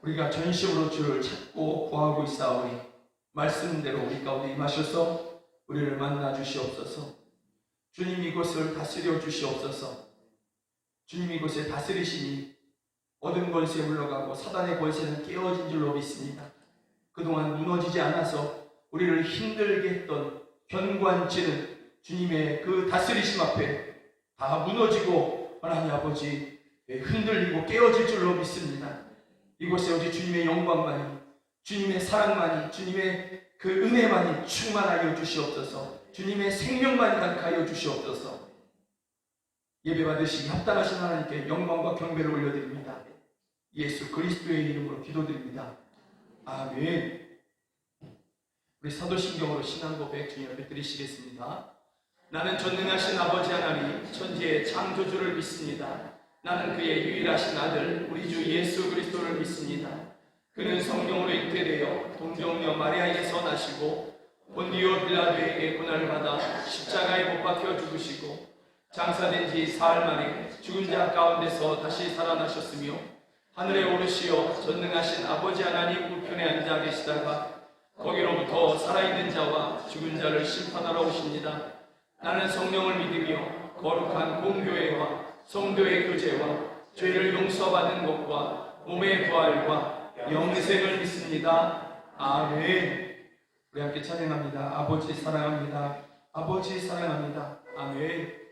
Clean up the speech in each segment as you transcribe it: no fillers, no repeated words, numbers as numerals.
우리가 전심으로 주를 찾고 구하고 있사오니 말씀대로 우리 가운데 임하셔서 우리를 만나 주시옵소서. 주님 이곳을 다스려 주시옵소서. 주님 이곳에 다스리시니 모든 권세 물러가고 사단의 권세는 깨어진 줄로 믿습니다. 그동안 무너지지 않아서 우리를 힘들게 했던 견고한지는 주님의 그 다스리심 앞에 다 무너지고 하나님 아버지 흔들리고 깨어질 줄로 믿습니다. 이곳에 오직 주님의 영광만이, 주님의 사랑만이, 주님의 그 은혜만이 충만하여 주시옵소서. 주님의 생명만이 가득하여 주시옵소서. 예배 받으시기 합당하신 하나님께 영광과 경배를 올려드립니다. 예수 그리스도의 이름으로 기도드립니다. 아멘. 우리 사도신경으로 신앙 고백 주님 앞에 드리시겠습니다. 나는 전능하신 아버지 하나님 천지의 창조주를 믿습니다. 나는 그의 유일하신 아들 우리 주 예수 그리스도를 믿습니다. 그는 성령으로 잉태되어 동정녀 마리아에게서 나시고 본디오 빌라도에게 고난을 받아 십자가에 못 박혀 죽으시고 장사된 지 사흘 만에 죽은 자 가운데서 다시 살아나셨으며 하늘에 오르시어 전능하신 아버지 하나님 우편에 앉아 계시다가 거기로부터 살아있는 자와 죽은 자를 심판하러 오십니다. 나는 성령을 믿으며 거룩한 공교회와 성도의 교제와 죄를 용서받은 것과 몸의 부활과 영생을 믿습니다. 아멘. 우리 함께 찬양합니다. 아버지 사랑합니다. 아버지 사랑합니다. 아멘.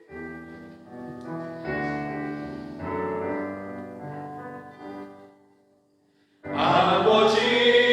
아버지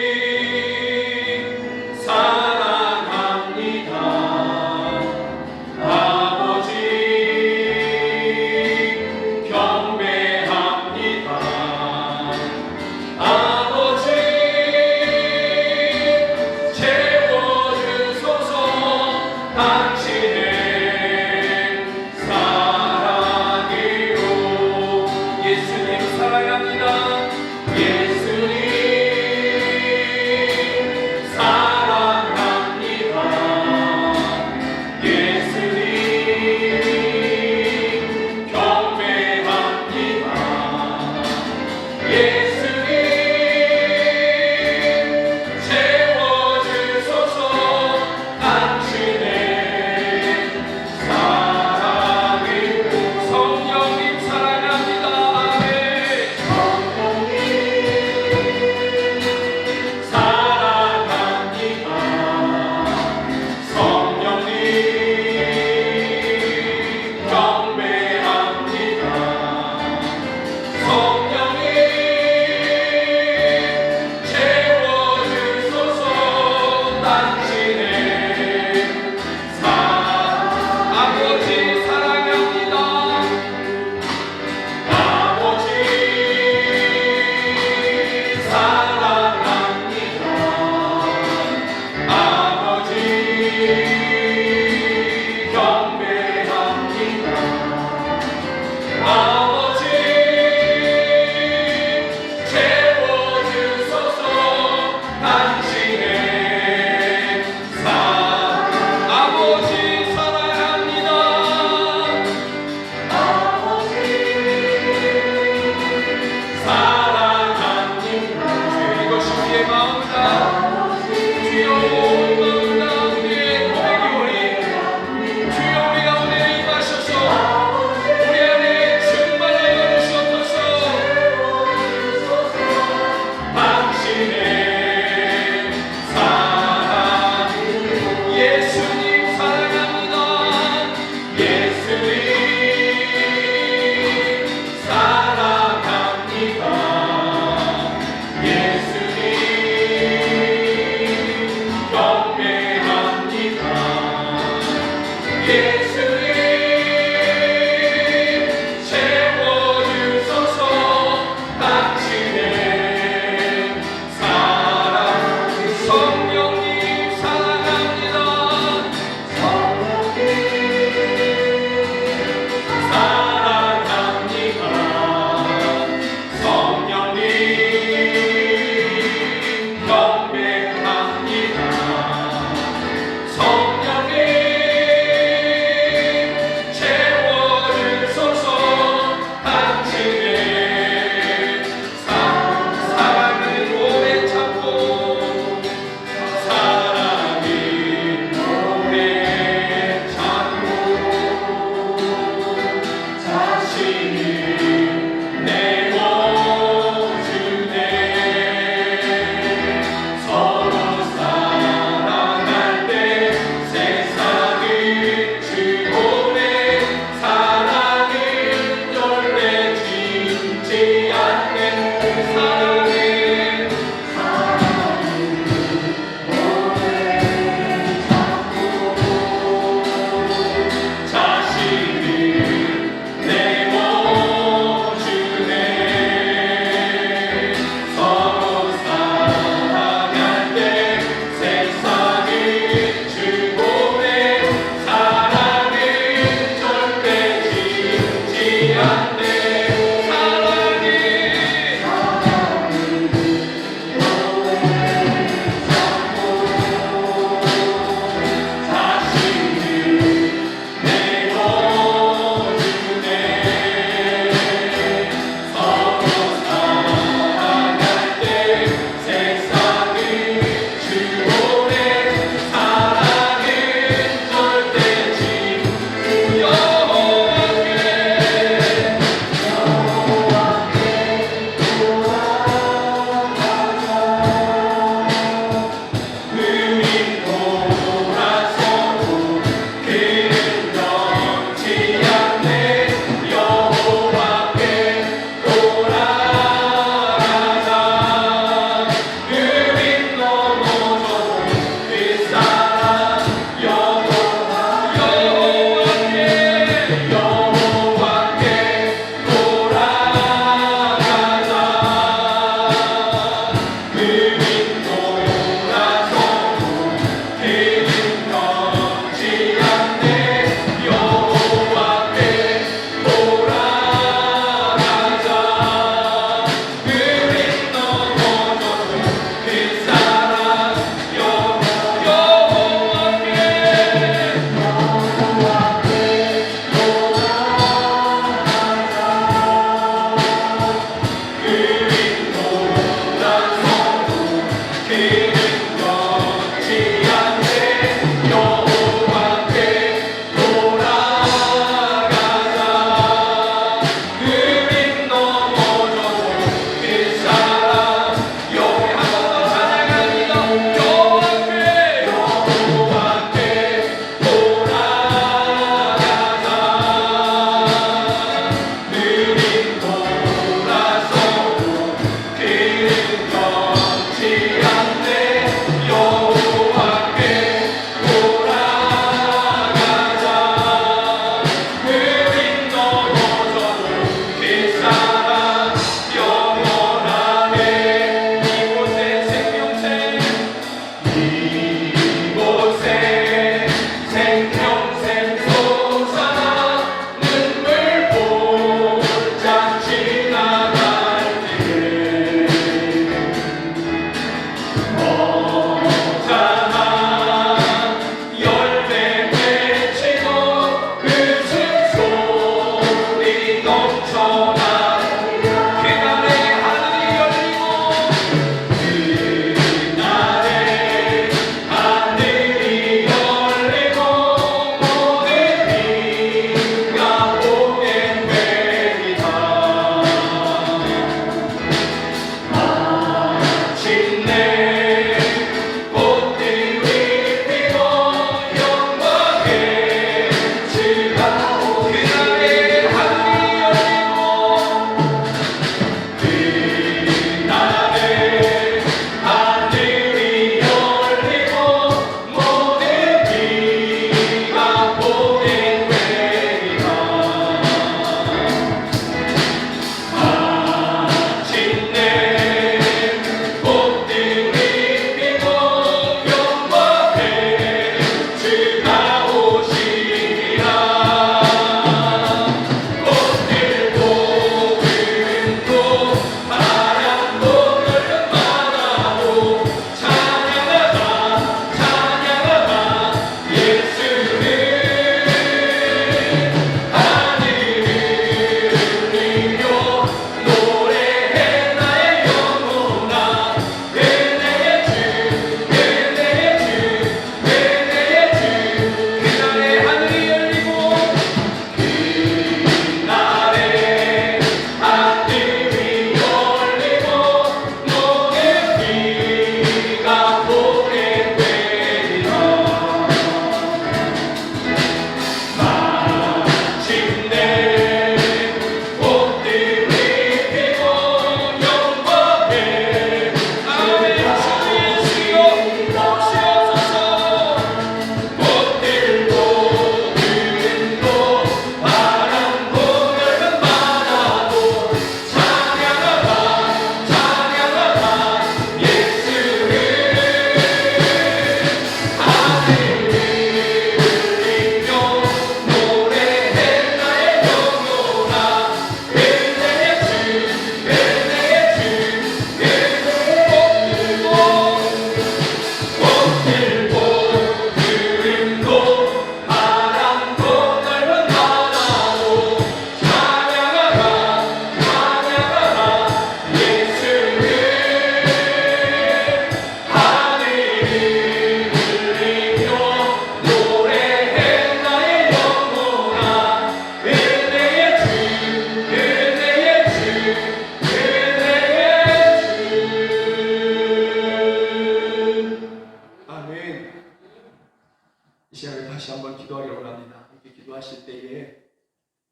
기도하실 때에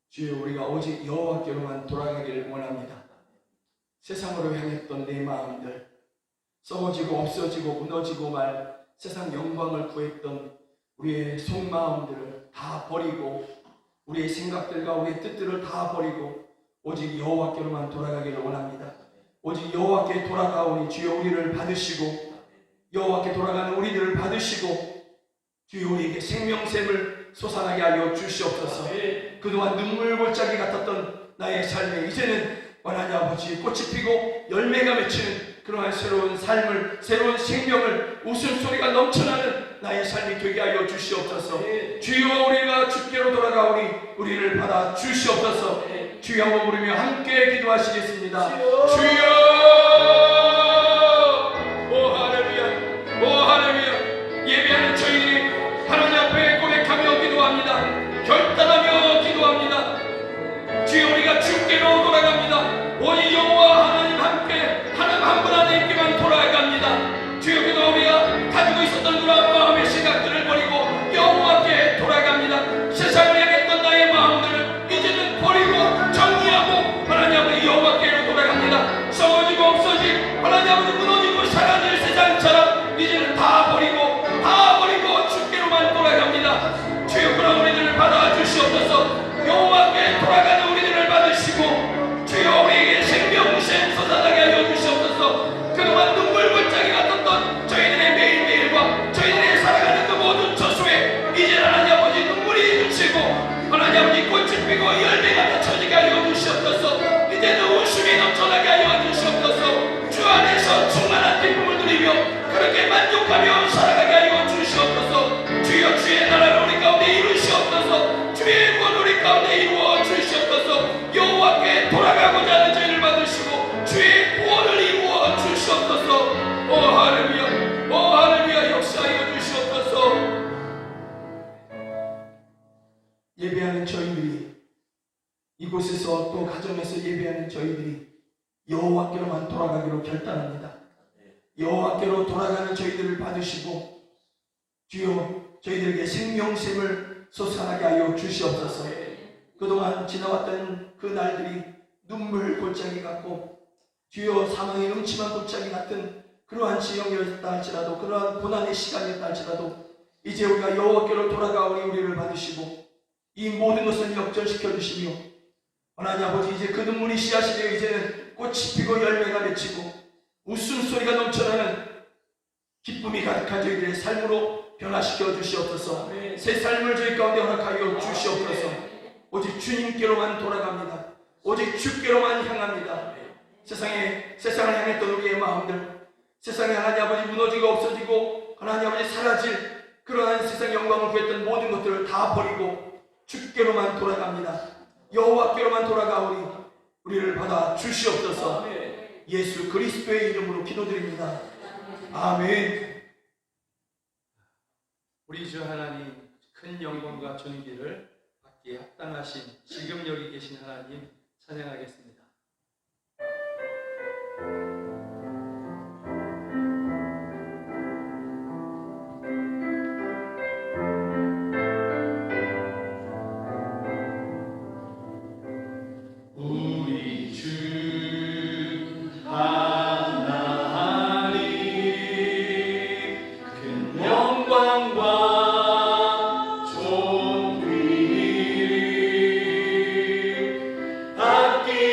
주여 우리가 오직 여호와께로만 돌아가기를 원합니다. 세상으로 향했던 내 마음들, 썩어지고 없어지고 무너지고 말 세상 영광을 구했던 우리의 속마음들을 다 버리고 우리의 생각들과 우리의 뜻들을 다 버리고 오직 여호와께로만 돌아가기를 원합니다. 오직 여호와께 돌아가오니 주여 우리를 받으시고 여호와께 돌아가는 우리들을 받으시고 주여 우리에게 생명샘을 솟아나게 하여 주시옵소서. 그동안 눈물 골짜기 같았던 나의 삶에 이제는 하나님 아버지 꽃이 피고 열매가 맺히는 그러한 새로운 삶을, 새로운 생명을, 웃음소리가 넘쳐나는 나의 삶이 되게 하여 주시옵소서. 주여 우리가 주께로 돌아가오니 우리를 받아 주시옵소서. 주여 한번 부르며 함께 기도하시겠습니다. 주여! 오 할렐루야! 오 할렐루야! 예배하는 저희들이 하나님 앞에 고백하며 기도합니다. 결단하며 기도합니다. 주여 우리가 주께로 돌아갑니다. 오직 여호와 하나님 함께 하나님 한 분 하나님께만 돌아갑니다. 주여 그동안 우리가 가지고 있었던 그러한 마음의 생각들을 버리고 여호와께 돌아갑니다. 세상을 향했던 나의 마음들을 이제는 버리고 정리하고 하나님 아버지 여호와께로 돌아갑니다. 썩어지고 없어질 하나님 아버지 무너지고 사라질 세상처럼 이제는 다 버리고 주께로만 돌아갑니다. 주여 그런 우리들을 받아주시옵소서. 여호와께 돌아가는 우리들을 받으시고 주여 우리에게 생명샘 솟아나게 하여 주시옵소서. 그동안 눈물 골짜기 같았던 저희들의 매일매일과 저희들의 살아가는 그 모든 저수에 이제 하나님 아버지 눈물이 그치고 하나님 아버지 꽃이 피고 열매가 맺혀지게 하여 주시옵소서. 이제는 웃음이 넘쳐나게 하여 주시옵소서. 주 안에서 충만한 기쁨을 누리며 그렇게 만족하며 살아가게 하여 주시옵소서. 주여 주의 나라를 우리 가운데 이루시옵소서. 주의 구원 우리 가운데 이루어 주시옵소서. 여호와께 돌아가고자 하는 저희를 받으시고 주의 구원을 이루어 주시옵소서. 오 할렐루야, 오 할렐루야, 역사하여 주시옵소서. 예배하는 저희들이 이곳에서 또 가정에서 예배하는 저희들이 여호와께로만 돌아가기로 결단합니다. 여호와께로 돌아가는 저희들을 받으시고 주여 저희들에게 생명샘을 솟아나게 하여 주시옵소서. 그동안 지나왔던 그 날들이 눈물 골짜기 같고 주여 사망의 음침한 골짜기 같은 그러한 지형이었다 할지라도 그러한 고난의 시간이었다 할지라도 이제 우리가 여호와께로 돌아가오니 우리를 받으시고 이 모든 것을 역전시켜 주시며 하나님 아버지 이제 그 눈물이 씨앗이 되어 이제는 꽃이 피고 열매가 맺히고 웃음소리가 넘쳐나는 기쁨이 가득한 저희들의 삶으로 변화시켜 주시옵소서. 새 삶을 저희 가운데 허락하여 주시옵소서. 오직 주님께로만 돌아갑니다. 오직 주께로만 향합니다. 세상을 향했던 우리의 마음들, 세상에 하나님 아버지 무너지고 없어지고 하나님 아버지 사라질 그러한 세상 영광을 구했던 모든 것들을 다 버리고 주께로만 돌아갑니다. 여호와께로만 돌아가오니 우리를 받아 주시옵소서. 예수 그리스도의 이름으로 기도드립니다. 아멘. 우리 주 하나님 큰 영광과 존귀를 받기에 합당하신 지금 여기 계신 하나님 찬양하겠습니다. 받기에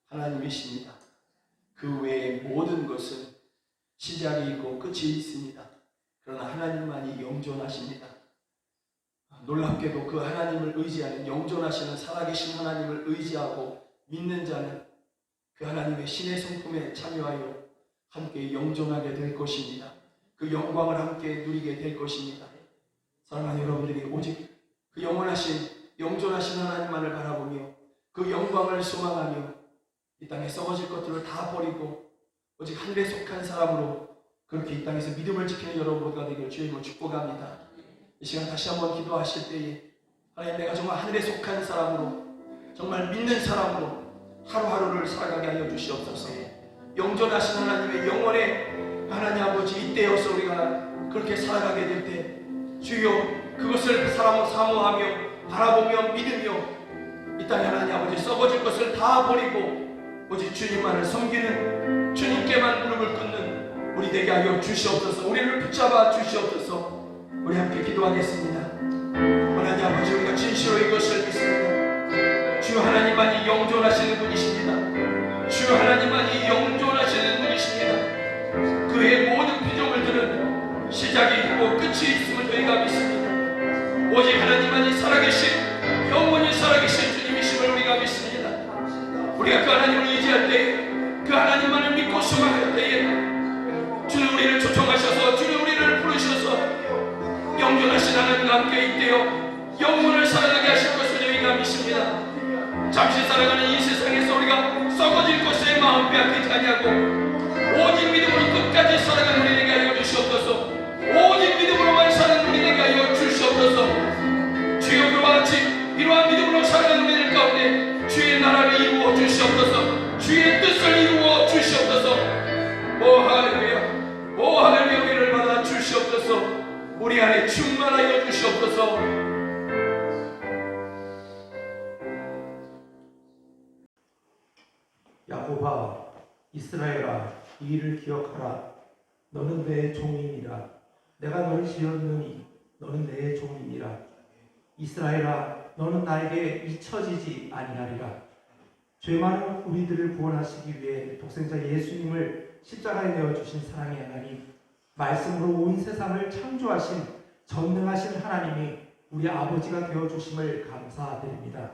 하나님이십니다. 그 외의 모든 것은 시작이 있고 끝이 있습니다. 그러나 하나님만이 영존하십니다. 놀랍게도 그 하나님을 의지하는, 영존하시는 살아계신 하나님을 의지하고 믿는 자는 그 하나님의 신의 성품에 참여하여 함께 영존하게 될 것입니다. 그 영광을 함께 누리게 될 것입니다. 사랑하는 여러분들이 오직 그 영존하신 하나님만을 바라보며 그 영광을 소망하며 이 땅에 썩어질 것들을 다 버리고 오직 하늘에 속한 사람으로 그렇게 이 땅에서 믿음을 지키는 여러분 모두가 되기를 주님으로 축복합니다. 이 시간 다시 한번 기도하실 때에 하나님, 내가 정말 하늘에 속한 사람으로, 정말 믿는 사람으로 하루하루를 살아가게 하여 주시옵소서. 영존하신 하나님의 영원의 하나님 아버지, 이때여서 우리가 그렇게 살아가게 될 때 주여 그것을 사모하며 바라보며 믿으며 이 땅에 하나님 아버지 썩어질 것을 다 버리고 오직 주님만을 섬기는, 주님께만 무릎을 꿇는 우리 되게 하여 주시옵소서. 우리를 붙잡아 주시옵소서. 우리 함께 기도하겠습니다. 하나님 아버지, 우리가 진실로 이것을 믿습니다. 주 하나님만이 영존하시는 분이십니다. 주 하나님만이 영존하시는 분이십니다. 그의 모든 피조물들은 시작이 있고 끝이 있음을 저희가 믿습니다. 오직 하나님만이 살아계신, 영원히 살아계신 주님이심을 우리가 믿습니다. 우리가 그 하나님을 의지할 때, 그 하나님만을 믿고 소망할 때에 주는 우리를 초청하셔서, 주는 우리를 부르셔서 영존하신 하나님과 함께 있대요 영혼을 살아가게 하실 것을 저희가 믿습니다. 잠시 살아가는 이 세상에서 우리가 썩어질 것에 마음 빼앗기지 아니하고 오직 믿음으로 끝까지 살아가는 우리 되게 하여 주시옵소서. 오직 믿음으로만 사는 우리 되게 하여 주시옵소서. 주여, 그와 같이 이러한 믿음으로 살아가는 우리들 가운데 주의 나라를 이루어 주시옵소서. 주의 뜻을 이루어 주시옵소서. 오 할렐루야, 오 할렐루야. 우리를 받아 주시옵소서. 우리 안에 충만하여 주시옵소서. 야곱아, 이스라엘아, 이 일을 기억하라. 너는 내 종이니라. 내가 너를 지었느니 너는 내 종이니라. 이스라엘아, 너는 나에게 잊혀지지 아니하리라. 죄 많은 우리들을 구원하시기 위해 독생자 예수님을 십자가에 내어주신 사랑의 하나님, 말씀으로 온 세상을 창조하신 전능하신 하나님이 우리 아버지가 되어주심을 감사드립니다.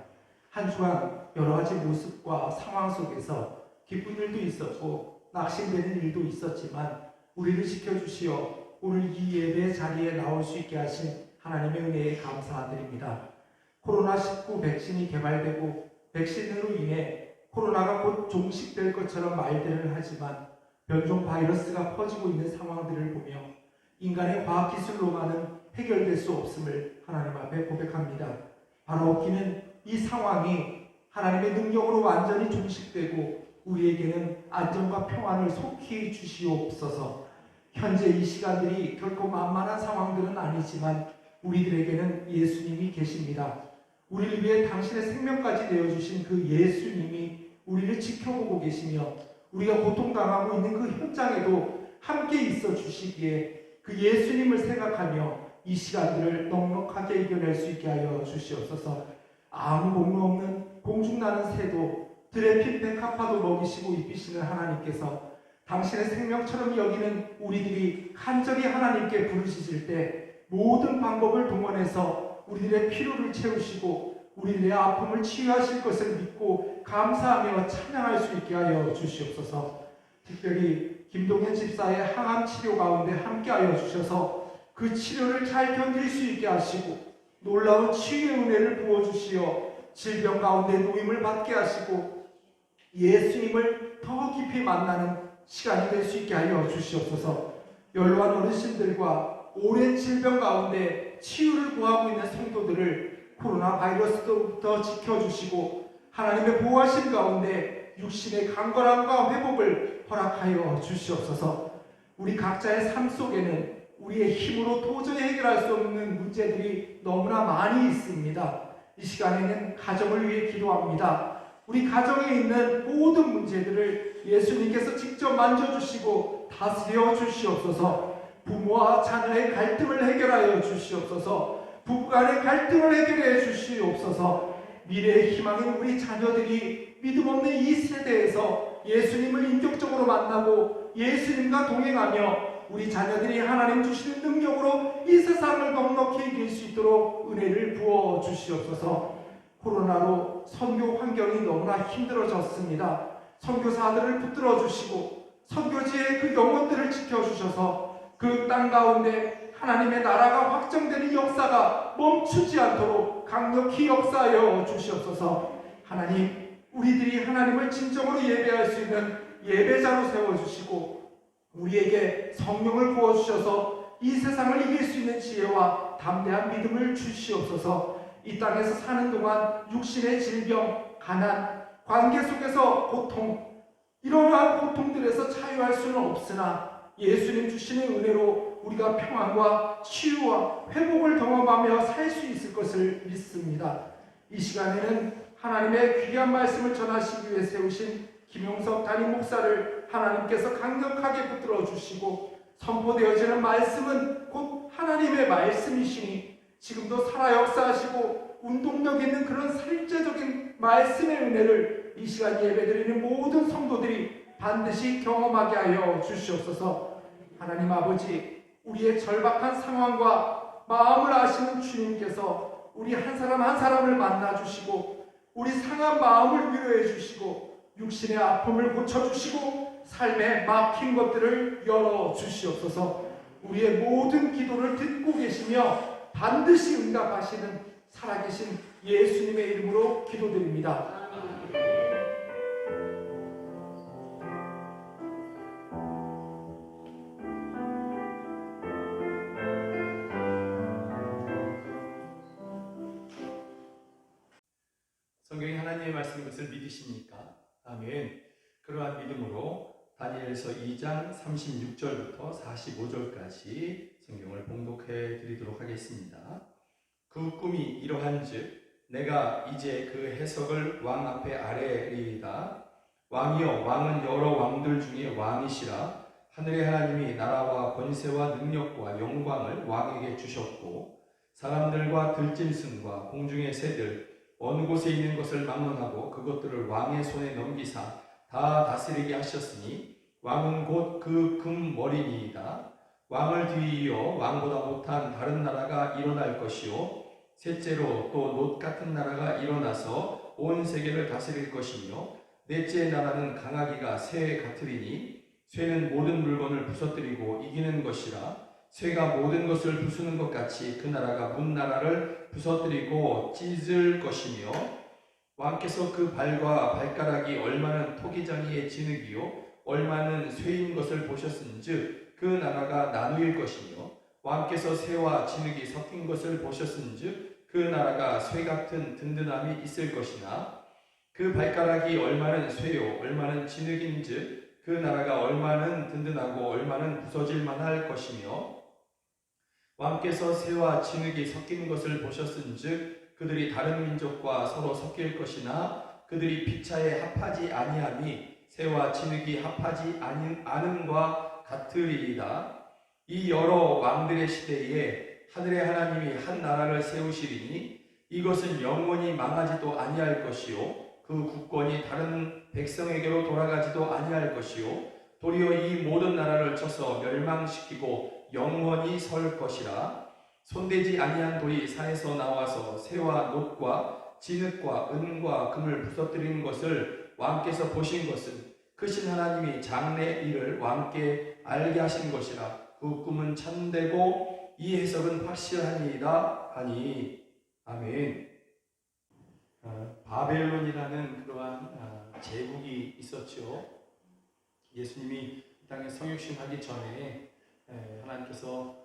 한 주간 여러 가지 모습과 상황 속에서 기쁜 일도 있었고 낙심되는 일도 있었지만 우리를 지켜주시어 오늘 이 예배 자리에 나올 수 있게 하신 하나님의 은혜에 감사드립니다. 코로나19 백신이 개발되고 백신으로 인해 코로나가 곧 종식될 것처럼 말들을 하지만 변종 바이러스가 퍼지고 있는 상황들을 보며 인간의 과학기술로만은 해결될 수 없음을 하나님 앞에 고백합니다. 바로 웃기는 이 상황이 하나님의 능력으로 완전히 종식되고 우리에게는 안정과 평안을 속히 주시옵소서. 현재 이 시간들이 결코 만만한 상황들은 아니지만 우리들에게는 예수님이 계십니다. 우리를 위해 당신의 생명까지 내어주신 그 예수님이 우리를 지켜보고 계시며 우리가 고통당하고 있는 그 현장에도 함께 있어 주시기에 그 예수님을 생각하며 이 시간들을 넉넉하게 이겨낼 수 있게 하여 주시옵소서. 아무 공로 없는 공중나는 새도 들에 핀 백합화도 먹이시고 입히시는 하나님께서 당신의 생명처럼 여기는 우리들이 간절히 하나님께 부르시실 때 모든 방법을 동원해서 우리들의 필요를 채우시고 우리들의 아픔을 치유하실 것을 믿고 감사하며 찬양할 수 있게 하여 주시옵소서. 특별히 김동현 집사의 항암 치료 가운데 함께하여 주셔서 그 치료를 잘 견딜 수 있게 하시고 놀라운 치유의 은혜를 부어주시어 질병 가운데 노임을 받게 하시고 예수님을 더 깊이 만나는 시간이 될 수 있게 하여 주시옵소서. 연로한 어르신들과 오랜 질병 가운데 치유를 구하고 있는 성도들을 코로나 바이러스로부터 지켜주시고 하나님의 보호하심 가운데 육신의 강건함과 회복을 허락하여 주시옵소서. 우리 각자의 삶 속에는 우리의 힘으로 도저히 해결할 수 없는 문제들이 너무나 많이 있습니다. 이 시간에는 가정을 위해 기도합니다. 우리 가정에 있는 모든 문제들을 예수님께서 직접 만져주시고 다스려 주시옵소서. 부모와 자녀의 갈등을 해결하여 주시옵소서. 부부간의 갈등을 해결해 주시옵소서. 미래의 희망인 우리 자녀들이 믿음 없는 이 세대에서 예수님을 인격적으로 만나고 예수님과 동행하며 우리 자녀들이 하나님 주시는 능력으로 이 세상을 넉넉히 이길 수 있도록 은혜를 부어 주시옵소서. 코로나로 선교 환경이 너무나 힘들어졌습니다. 선교사들을 붙들어 주시고 선교지의 그 영혼들을 지켜주셔서 그 땅 가운데 하나님의 나라가 확정되는 역사가 멈추지 않도록 강력히 역사하여 주시옵소서. 하나님, 우리들이 하나님을 진정으로 예배할 수 있는 예배자로 세워주시고 우리에게 성령을 부어주셔서 이 세상을 이길 수 있는 지혜와 담대한 믿음을 주시옵소서. 이 땅에서 사는 동안 육신의 질병, 가난, 관계 속에서 고통, 이러한 고통들에서 자유할 수는 없으나 예수님 주시는 은혜로 우리가 평안과 치유와 회복을 경험하며 살 수 있을 것을 믿습니다. 이 시간에는 하나님의 귀한 말씀을 전하시기 위해 세우신 김용석 담임 목사를 하나님께서 강력하게 붙들어 주시고 선포되어지는 말씀은 곧 하나님의 말씀이시니 지금도 살아 역사하시고 운동력 있는 그런 실제적인 말씀의 은혜를 이 시간 예배드리는 모든 성도들이 반드시 경험하게 하여 주시옵소서. 하나님 아버지, 우리의 절박한 상황과 마음을 아시는 주님께서 우리 한 사람 한 사람을 만나 주시고 우리 상한 마음을 위로해 주시고 육신의 아픔을 고쳐주시고 삶에 막힌 것들을 열어주시옵소서. 우리의 모든 기도를 듣고 계시며 반드시 응답하시는 살아계신 예수님의 이름으로 기도드립니다. 성경이 하나님의 말씀인 것을 믿으십니까? 아멘. 그러한 믿음으로 다니엘서 2장 36절부터 45절까지 성경을 봉독해 드리도록 하겠습니다. 그 꿈이 이러한즉 내가 이제 그 해석을 왕 앞에 아뢰리이다. 왕이여, 왕은 여러 왕들 중에 왕이시라. 하늘의 하나님이 나라와 권세와 능력과 영광을 왕에게 주셨고 사람들과 들짐승과 공중의 새들 어느 곳에 있는 것을 막론하고 그것들을 왕의 손에 넘기사 다 다스리게 하셨으니 왕은 곧 그 금머리니이다. 왕을 뒤이어 왕보다 못한 다른 나라가 일어날 것이요 셋째로 또 놋 같은 나라가 일어나서 온 세계를 다스릴 것이며 넷째 나라는 강하기가 새 같으리니 쇠는 모든 물건을 부서뜨리고 이기는 것이라. 쇠가 모든 것을 부수는 것 같이 그 나라가 문 나라를 부서뜨리고 찢을 것이며 왕께서 그 발과 발가락이 얼마는 토기장이의 진흙이요 얼마는 쇠인 것을 보셨은즉 그 나라가 나누일 것이며 왕께서 쇠와 진흙이 섞인 것을 보셨은즉 그 나라가 쇠 같은 든든함이 있을 것이나 그 발가락이 얼마는 쇠요 얼마는 진흙인즉 그 나라가 얼마는 든든하고 얼마는 부서질 만할 것이며 왕께서 쇠와 진흙이 섞인 것을 보셨은즉 그들이 다른 민족과 서로 섞일 것이나 그들이 피차에 합하지 아니함이 쇠와 진흙이 합하지 않음과 같으리이다. 이 여러 왕들의 시대에 하늘의 하나님이 한 나라를 세우시리니 이것은 영원히 망하지도 아니할 것이요 그 국권이 다른 백성에게로 돌아가지도 아니할 것이요 도리어 이 모든 나라를 쳐서 멸망시키고 영원히 설 것이라. 손대지 아니한 돌이 산에서 나와서 쇠와 놋과 진흙과 은과 금을 부서뜨리는 것을 왕께서 보신 것은 크신 하나님이 장래 일을 왕께 알게 하신 것이라. 그 꿈은 참되고 이 해석은 확실하니이다 하니. 아멘. 바벨론이라는 그러한 제국이 있었죠. 예수님이 이 땅에 성육신하기 전에 하나님께서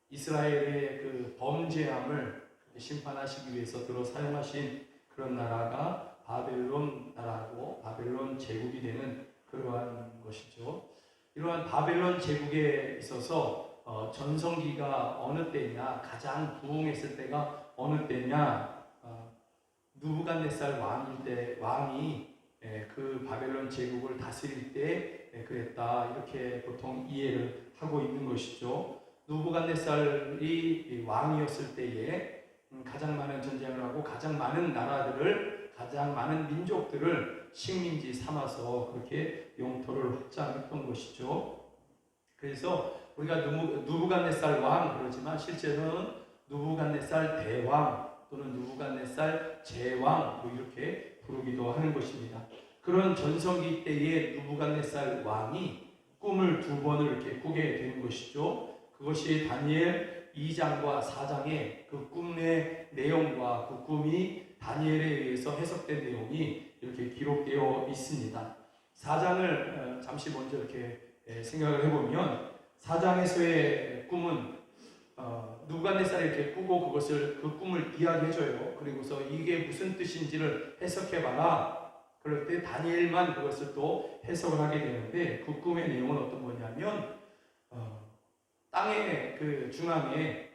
이스라엘의 그 범죄함을 심판하시기 위해서 들어 사용하신 그런 나라가 바벨론 나라고 바벨론 제국이 되는 그러한 것이죠. 이러한 바벨론 제국에 있어서 전성기가 어느 때냐, 가장 부흥했을 때가 어느 때냐, 누부갓네살 왕이 그 바벨론 제국을 다스릴 때 그랬다, 이렇게 보통 이해를 하고 있는 것이죠. 누부갓네살이 왕이었을 때에 가장 많은 전쟁을 하고 가장 많은 나라들을 가장 많은 민족들을 식민지 삼아서 그렇게 영토를 확장했던 것이죠. 그래서 우리가 누부갓네살 왕 그러지만 실제로는 누부갓네살 대왕 또는 누부갓네살 제왕 뭐 이렇게 부르기도 하는 것입니다. 그런 전성기 때의 누부갓네살 왕이 꿈을 2번을 이렇게 꾸게 되는 것이죠. 그것이 다니엘 2장과 4장의 그 꿈의 내용과 그 꿈이 다니엘에 의해서 해석된 내용이 이렇게 기록되어 있습니다. 4장을 잠시 먼저 이렇게 생각을 해보면 4장에서의 꿈은 누부갓네살이 이렇게 꾸고 그 꿈을 이야기해줘요. 그리고서 이게 무슨 뜻인지를 해석해봐라. 그럴 때 다니엘만 그것을 또 해석을 하게 되는데 그 꿈의 내용은 어떤 거냐면 땅의 그 중앙에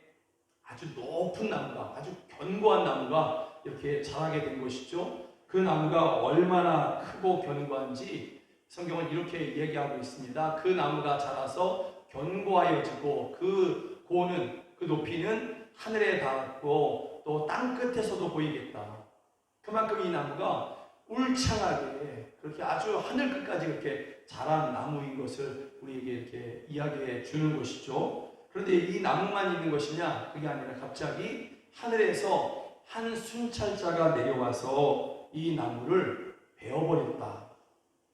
아주 높은 나무가 아주 견고한 나무가 이렇게 자라게 된 것이죠. 그 나무가 얼마나 크고 견고한지 성경은 이렇게 얘기하고 있습니다. 그 나무가 자라서 견고하여지고 그 고는 그 높이는 하늘에 닿았고 또 땅 끝에서도 보이겠다. 그만큼 이 나무가 울창하게 그렇게 아주 하늘 끝까지 그렇게 자란 나무인 것을 우리에게 이렇게 이야기해 주는 것이죠. 그런데 이 나무만 있는 것이냐? 그게 아니라 갑자기 하늘에서 한 순찰자가 내려와서 이 나무를 베어버렸다.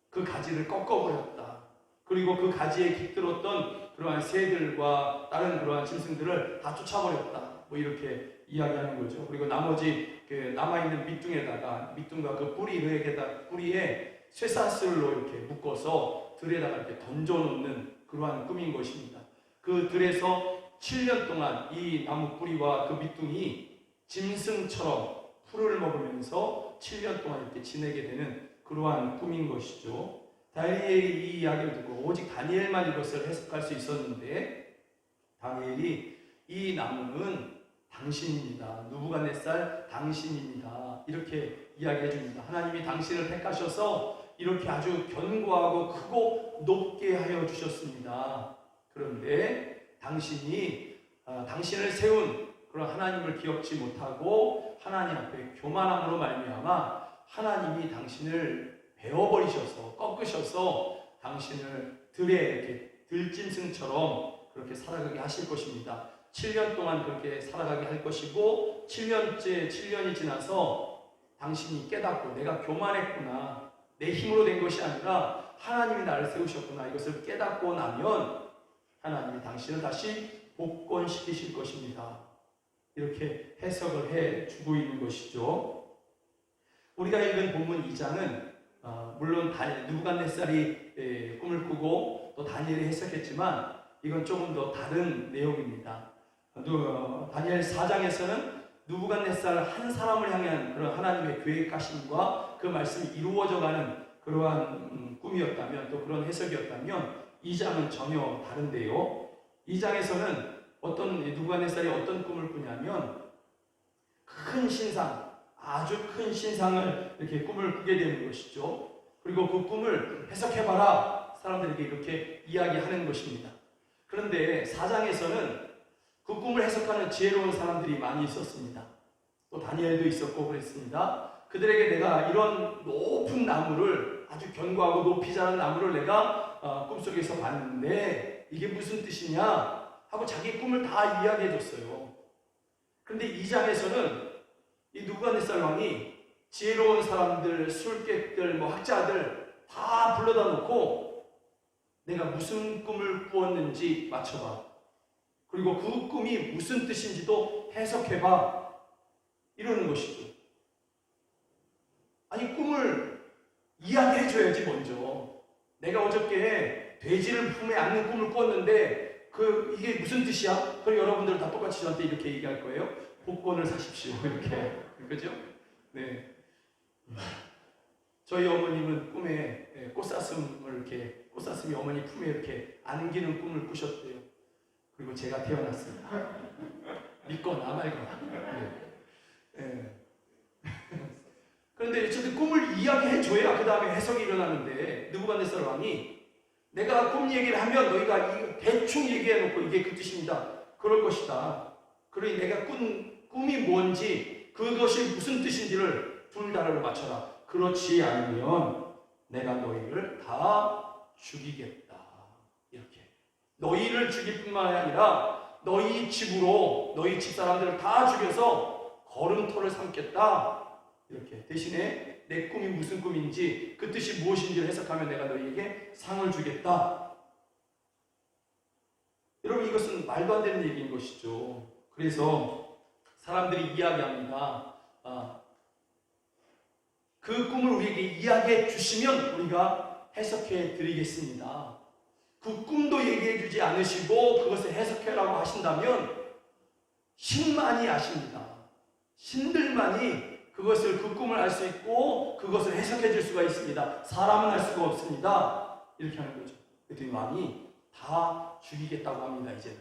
그 가지를 꺾어버렸다. 그리고 그 가지에 깃들었던 그러한 새들과 다른 그러한 짐승들을 다 쫓아버렸다. 뭐 이렇게 이야기하는 거죠. 그리고 나머지 그 남아있는 밑둥과 그 뿌리에 쇠사슬로 이렇게 묶어서 들에다가 이렇게 던져놓는 그러한 꿈인 것입니다. 그 들에서 7년 동안 이 나무 뿌리와 그 밑둥이 짐승처럼 풀을 먹으면서 7년 동안 이렇게 지내게 되는 그러한 꿈인 것이죠. 다니엘이 이 이야기를 듣고 오직 다니엘만 이것을 해석할 수 있었는데 다니엘이 이 나무는 당신입니다. 누부갓네살 당신입니다. 이렇게 이야기해 줍니다. 하나님이 당신을 택하셔서 이렇게 아주 견고하고 크고 높게 하여 주셨습니다. 그런데 당신이 당신을 세운 그런 하나님을 기억지 못하고 하나님 앞에 교만함으로 말미암아 하나님이 당신을 베어버리셔서 꺾으셔서 당신을 들에 이렇게 들짐승처럼 그렇게 살아가게 하실 것입니다. 7년 동안 그렇게 살아가게 할 것이고 7년이 지나서 당신이 깨닫고 내가 교만했구나. 내 힘으로 된 것이 아니라 하나님이 나를 세우셨구나. 이것을 깨닫고 나면 하나님이 당신을 다시 복권시키실 것입니다. 이렇게 해석을 해주고 있는 것이죠. 우리가 읽은 본문 2장은 물론 누부갓네살이 꿈을 꾸고 또 다니엘이 해석했지만 이건 조금 더 다른 내용입니다. 다니엘 4장에서는 누부갓네살 한 사람을 향한 그런 하나님의 계획하심과 그 말씀이 이루어져가는 그러한 꿈이었다면 또 그런 해석이었다면 2장은 전혀 다른데요. 2장에서는 누부갓네살이 어떤 꿈을 꾸냐면 큰 신상, 아주 큰 신상을 이렇게 꿈을 꾸게 되는 것이죠. 그리고 그 꿈을 해석해봐라 사람들에게 이렇게 이야기하는 것입니다. 그런데 4장에서는 그 꿈을 해석하는 지혜로운 사람들이 많이 있었습니다. 또 다니엘도 있었고 그랬습니다. 그들에게 내가 이런 높은 나무를 아주 견고하고 높이 자란 나무를 내가 꿈속에서 봤는데 이게 무슨 뜻이냐 하고 자기 꿈을 다 이야기해 줬어요. 그런데 2장에서는 이 누부갓네살 왕이 지혜로운 사람들, 술객들, 학자들 다 불러다 놓고 내가 무슨 꿈을 꾸었는지 맞춰봐. 그리고 그 꿈이 무슨 뜻인지도 해석해봐. 이러는 것이죠. 아니 꿈을 이야기해줘야지 먼저. 내가 어저께 돼지를 품에 안는 꿈을 꾸었는데 이게 무슨 뜻이야? 그럼 여러분들 다 똑같이 저한테 이렇게 얘기할 거예요. 복권을 사십시오. 이렇게. 그죠? 네. 저희 어머님은 꿈에 꽃사슴이 어머니 품에 이렇게 안기는 꿈을 꾸셨대요. 그리고 제가 태어났습니다. 믿거나 말거나. 네. 그런데 어쨌든 꿈을 이야기해줘야 그 다음에 해석이 일어나는데 느부갓네살 왕이 내가 꿈 얘기를 하면 너희가 대충 얘기해놓고 이게 그 뜻입니다. 그럴 것이다. 그러니 내가 꿈이 뭔지 그것이 무슨 뜻인지를 불달으로 맞춰라. 그렇지 않으면 내가 너희를 다 죽이겠다. 이렇게 너희를 죽일 뿐만 아니라 너희 집으로 너희 집 사람들을 다 죽여서 걸음터를 삼겠다. 이렇게 대신에 내 꿈이 무슨 꿈인지 그 뜻이 무엇인지를 해석하면 내가 너희에게 상을 주겠다. 여러분 이것은 말도 안 되는 얘기인 것이죠. 그래서 사람들이 이야기합니다. 그 꿈을 우리에게 이야기해 주시면 우리가 해석해 드리겠습니다. 그 꿈도 얘기해 주지 않으시고 그것을 해석해라고 하신다면 신만이 아십니다. 신들만이 그것을 그 꿈을 알 수 있고 그것을 해석해 줄 수가 있습니다. 사람은 알 수가 없습니다. 이렇게 하는 거죠. 그랬더니 왕이 다 죽이겠다고 합니다. 이제는.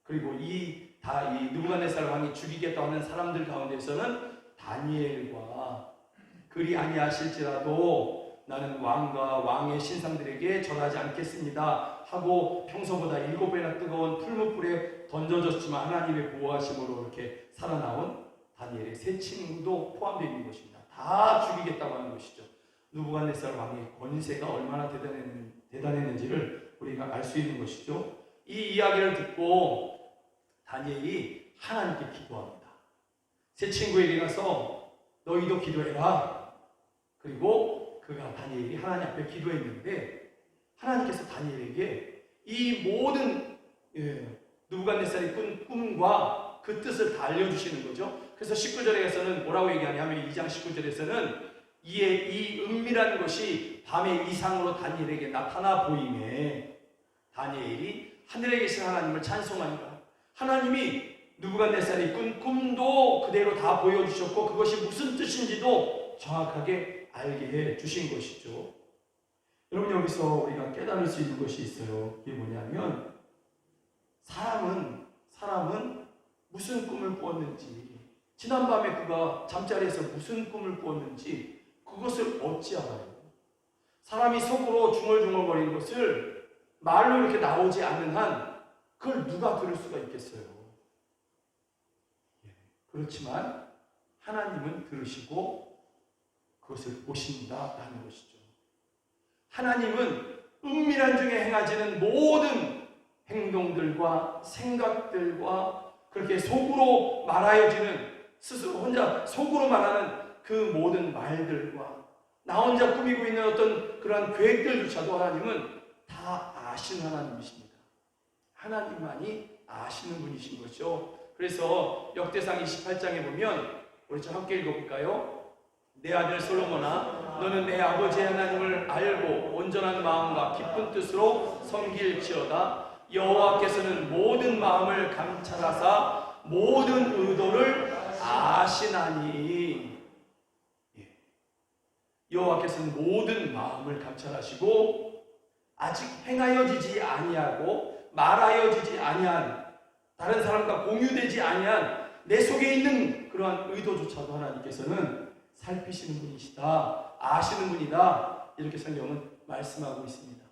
그리고 이 느부갓네살 왕이 죽이겠다고 하는 사람들 가운데서는 다니엘과 그리 아니하실지라도 나는 왕과 왕의 신상들에게 절하지 않겠습니다 하고 평소보다 7배나 뜨거운 풀무불에 던져졌지만 하나님의 보호하심으로 이렇게 살아나온 다니엘의 세 친구도 포함되어 있는 것입니다. 다 죽이겠다고 하는 것이죠. 느부갓네살 왕의 권세가 얼마나 대단했는지를 우리가 알 수 있는 것이죠. 이 이야기를 듣고 다니엘이 하나님께 기도합니다. 세 친구에게 가서 너희도 기도해라. 그리고 다니엘이 하나님 앞에 기도했는데 하나님께서 다니엘에게 이 모든 느부갓네살이 꾼 꿈과 그 뜻을 다 알려주시는 거죠. 그래서 19절에서는 뭐라고 얘기하냐면 2장 19절에서는 이 은밀한 것이 밤의 이상으로 다니엘에게 나타나 보임에 다니엘이 하늘에 계신 하나님을 찬송하니라. 하나님이 느부갓네살이 꾼 꿈도 그대로 다 보여주셨고 그것이 무슨 뜻인지도 정확하게 알게 해 주신 것이죠. 여러분 여기서 우리가 깨달을 수 있는 것이 있어요. 이게 뭐냐면 사람은 무슨 꿈을 꾸었는지 지난밤에 그가 잠자리에서 무슨 꿈을 꾸었는지 그것을 어찌 알아요? 사람이 속으로 중얼중얼거리는 것을 말로 이렇게 나오지 않는 한 그걸 누가 들을 수가 있겠어요? 그렇지만 하나님은 들으시고 그것을 보신다라는 것이죠. 하나님은 은밀한 중에 행하지는 모든 행동들과 생각들과 그렇게 속으로 말하여지는 스스로 혼자 속으로 말하는 그 모든 말들과 나 혼자 꾸미고 있는 어떤 그러한 계획들조차도 하나님은 다 아시는 하나님이십니다. 하나님만이 아시는 분이신 거죠. 그래서 역대상 28장에 보면 우리 좀 함께 읽어볼까요? 내 아들 솔로몬아 너는 내 아버지 하나님을 알고 온전한 마음과 기쁜 뜻으로 섬길지어다. 여호와께서는 모든 마음을 감찰하사 모든 의도를 아시나니. 여호와께서는 모든 마음을 감찰하시고 아직 행하여지지 아니하고 말하여지지 아니한 다른 사람과 공유되지 아니한 내 속에 있는 그러한 의도조차도 하나님께서는 살피시는 분이시다. 아시는 분이다. 이렇게 성경은 말씀하고 있습니다.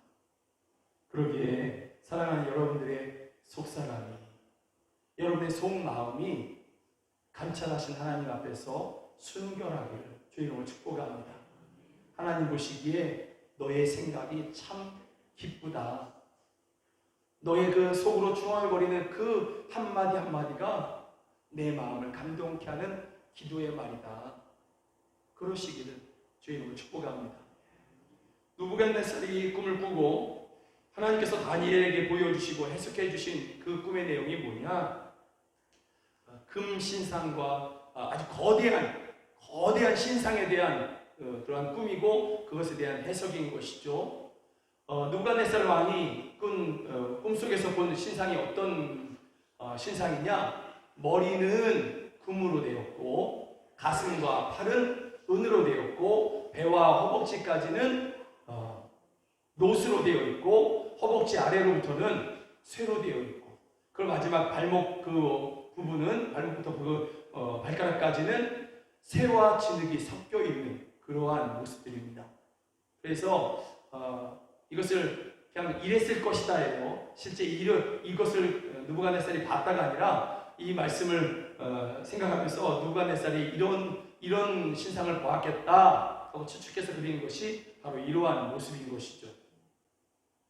그러기에 사랑하는 여러분들의 속사람이 여러분의 속마음이 감찰하신 하나님 앞에서 순결하기를 주의 이름으로 축복합니다. 하나님 보시기에 너의 생각이 참 기쁘다. 너의 그 속으로 중얼거리는 그 한마디 한마디가 내 마음을 감동케 하는 기도의 말이다. 그러시기를 주의 이름으로 축복합니다. 느부갓네살이 꿈을 꾸고 하나님께서 다니엘에게 보여주시고 해석해 주신 그 꿈의 내용이 뭐냐? 금신상과 아주 거대한 신상에 대한 그러한 꿈이고 그것에 대한 해석인 것이죠. 느부갓네살 왕이 꿈속에서 본 신상이 어떤 신상이냐? 머리는 금으로 되었고 가슴과 팔은 은으로 되었고 배와 허벅지까지는 노스로 되어 있고 허벅지 아래로부터는 쇠로 되어 있고 그리고 마지막 발목 그 부분은 발목부터 발가락까지는 쇠와 진흙이 섞여 있는 그러한 모습들입니다. 그래서 이것을 그냥 이랬을 것이다 해요. 실제 이것을 느부갓네살이 봤다가 아니라 이 말씀을 생각하면서 누부갓네살이 이런 신상을 보았겠다 하고 추측해서 그린 것이 바로 이러한 모습인 것이죠.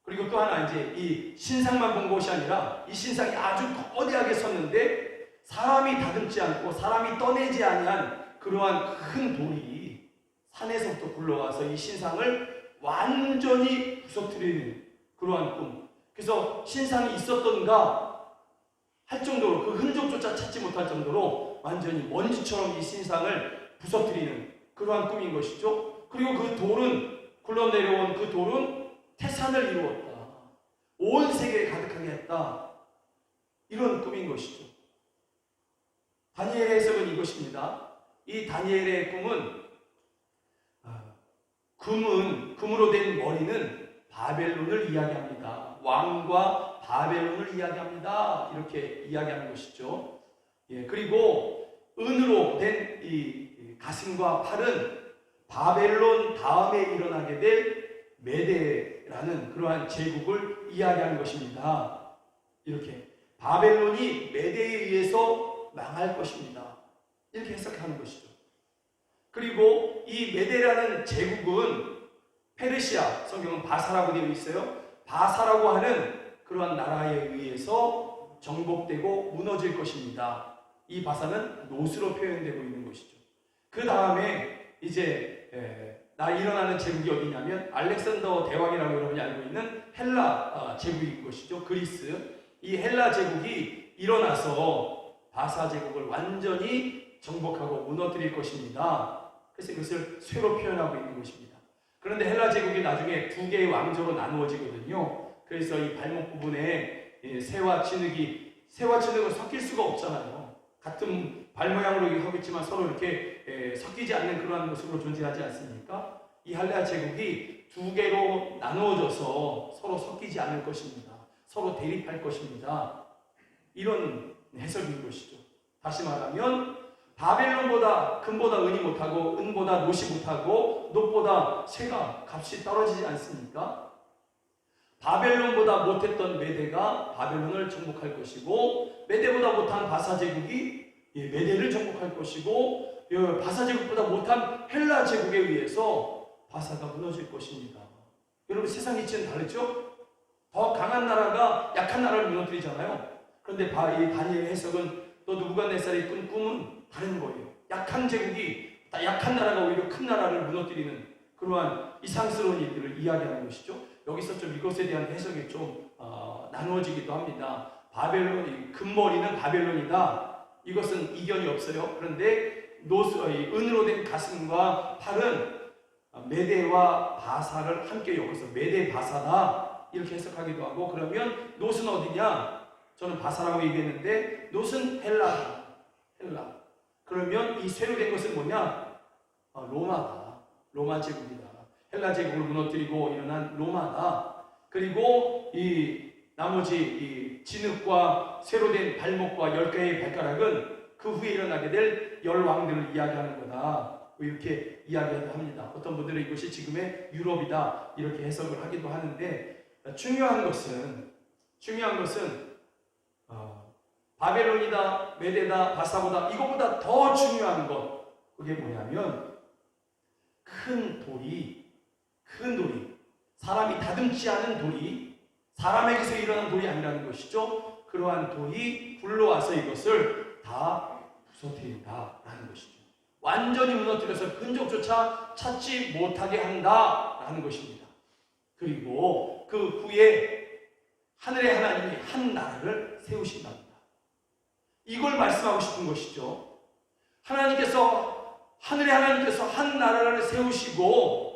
그리고 또 하나 이제 이 신상만 본 것이 아니라 이 신상이 아주 거대하게 섰는데 사람이 다듬지 않고 사람이 떠내지 아니한 그러한 큰 돌이 산에서부터 굴러와서 이 신상을 완전히 부서뜨리는 그러한 꿈. 그래서 신상이 있었던가 할 정도로 그 흔적조차 찾지 못할 정도로 완전히 먼지처럼 이 신상을 부서뜨리는 그러한 꿈인 것이죠. 그리고 그 돌은 굴러내려온 그 돌은 태산을 이루었다. 온 세계에 가득하게 했다. 이런 꿈인 것이죠. 다니엘의 해석은 이것입니다. 이 다니엘의 꿈은 금으로 된 머리는 바벨론을 이야기합니다. 왕과 바벨론을 이야기합니다. 이렇게 이야기하는 것이죠. 예, 그리고 은으로 된 이 가슴과 팔은 바벨론 다음에 일어나게 될 메데라는 그러한 제국을 이야기하는 것입니다. 이렇게 바벨론이 메데에 의해서 망할 것입니다. 이렇게 해석하는 것이죠. 그리고 이 메데라는 제국은 페르시아, 성경은 바사라고 되어 있어요. 바사라고 하는 그러한 나라에 의해서 정복되고 무너질 것입니다. 이 바사는 노스로 표현되고 있는 것이죠. 그 다음에 이제 일어나는 제국이 어디냐면 알렉산더 대왕이라고 여러분이 알고 있는 헬라 제국인 것이죠. 그리스. 이 헬라 제국이 일어나서 바사 제국을 완전히 정복하고 무너뜨릴 것입니다. 그래서 이것을 쇠로 표현하고 있는 것입니다. 그런데 헬라 제국이 나중에 두 개의 왕조로 나누어지거든요. 그래서 이 발목 부분에 새와 진흙은 섞일 수가 없잖아요. 같은 발 모양으로 하고 있지만 서로 이렇게 섞이지 않는 그러한 모습으로 존재하지 않습니까? 이 헬라 제국이 두 개로 나누어져서 서로 섞이지 않을 것입니다. 서로 대립할 것입니다. 이런 해석인 것이죠. 다시 말하면 바벨론보다 금보다 은이 못하고 은보다 노시 못하고 놋보다 쇠가 값이 떨어지지 않습니까? 바벨론보다 못했던 메데가 바벨론을 정복할 것이고 메데보다 못한 바사 제국이 메데를 정복할 것이고 바사 제국보다 못한 헬라 제국에 의해서 바사가 무너질 것입니다. 여러분 세상 이치는 다르죠? 더 강한 나라가 약한 나라를 무너뜨리잖아요. 그런데 이 다니엘 해석은 또 누부갓네살이 꾼 꿈은 다른 거예요. 약한 제국이 약한 나라가 오히려 큰 나라를 무너뜨리는 그러한 이상스러운 일들을 이야기하는 것이죠. 여기서 좀 이것에 대한 해석이 좀 나누어지기도 합니다. 금머리는 바벨론이다. 이것은 이견이 없어요. 그런데 은으로 된 가슴과 팔은 메데와 바사를 함께 엮어서 메데 바사다 이렇게 해석하기도 하고, 그러면 놋은 어디냐? 저는 바사라고 얘기했는데 놋은 헬라. 그러면 이 쇠로 된 것은 뭐냐? 로마다. 로마 제국이다. 헬라 제국을 무너뜨리고 일어난 로마다. 그리고 이 나머지 이 진흙과 쇠로 된 발목과 10개의 발가락은 그 후에 일어나게 될 10왕들을 이야기하는 거다. 이렇게 이야기하기도 합니다. 어떤 분들은 이것이 지금의 유럽이다 이렇게 해석을 하기도 하는데, 중요한 것은 바벨론이다, 메데다, 바사보다 이것보다 더 중요한 것, 그게 뭐냐면 큰 돌이 사람이 다듬지 않은 돌이 사람에게서 일어난 돌이 아니라는 것이죠. 그러한 돌이 굴러와서 이것을 다 부서뜨린다라는 것이죠. 완전히 무너뜨려서 흔적조차 찾지 못하게 한다라는 것입니다. 그리고 그 후에 하늘의 하나님이 한 나라를 세우신답니다. 이걸 말씀하고 싶은 것이죠. 하늘의 하나님께서 한 나라를 세우시고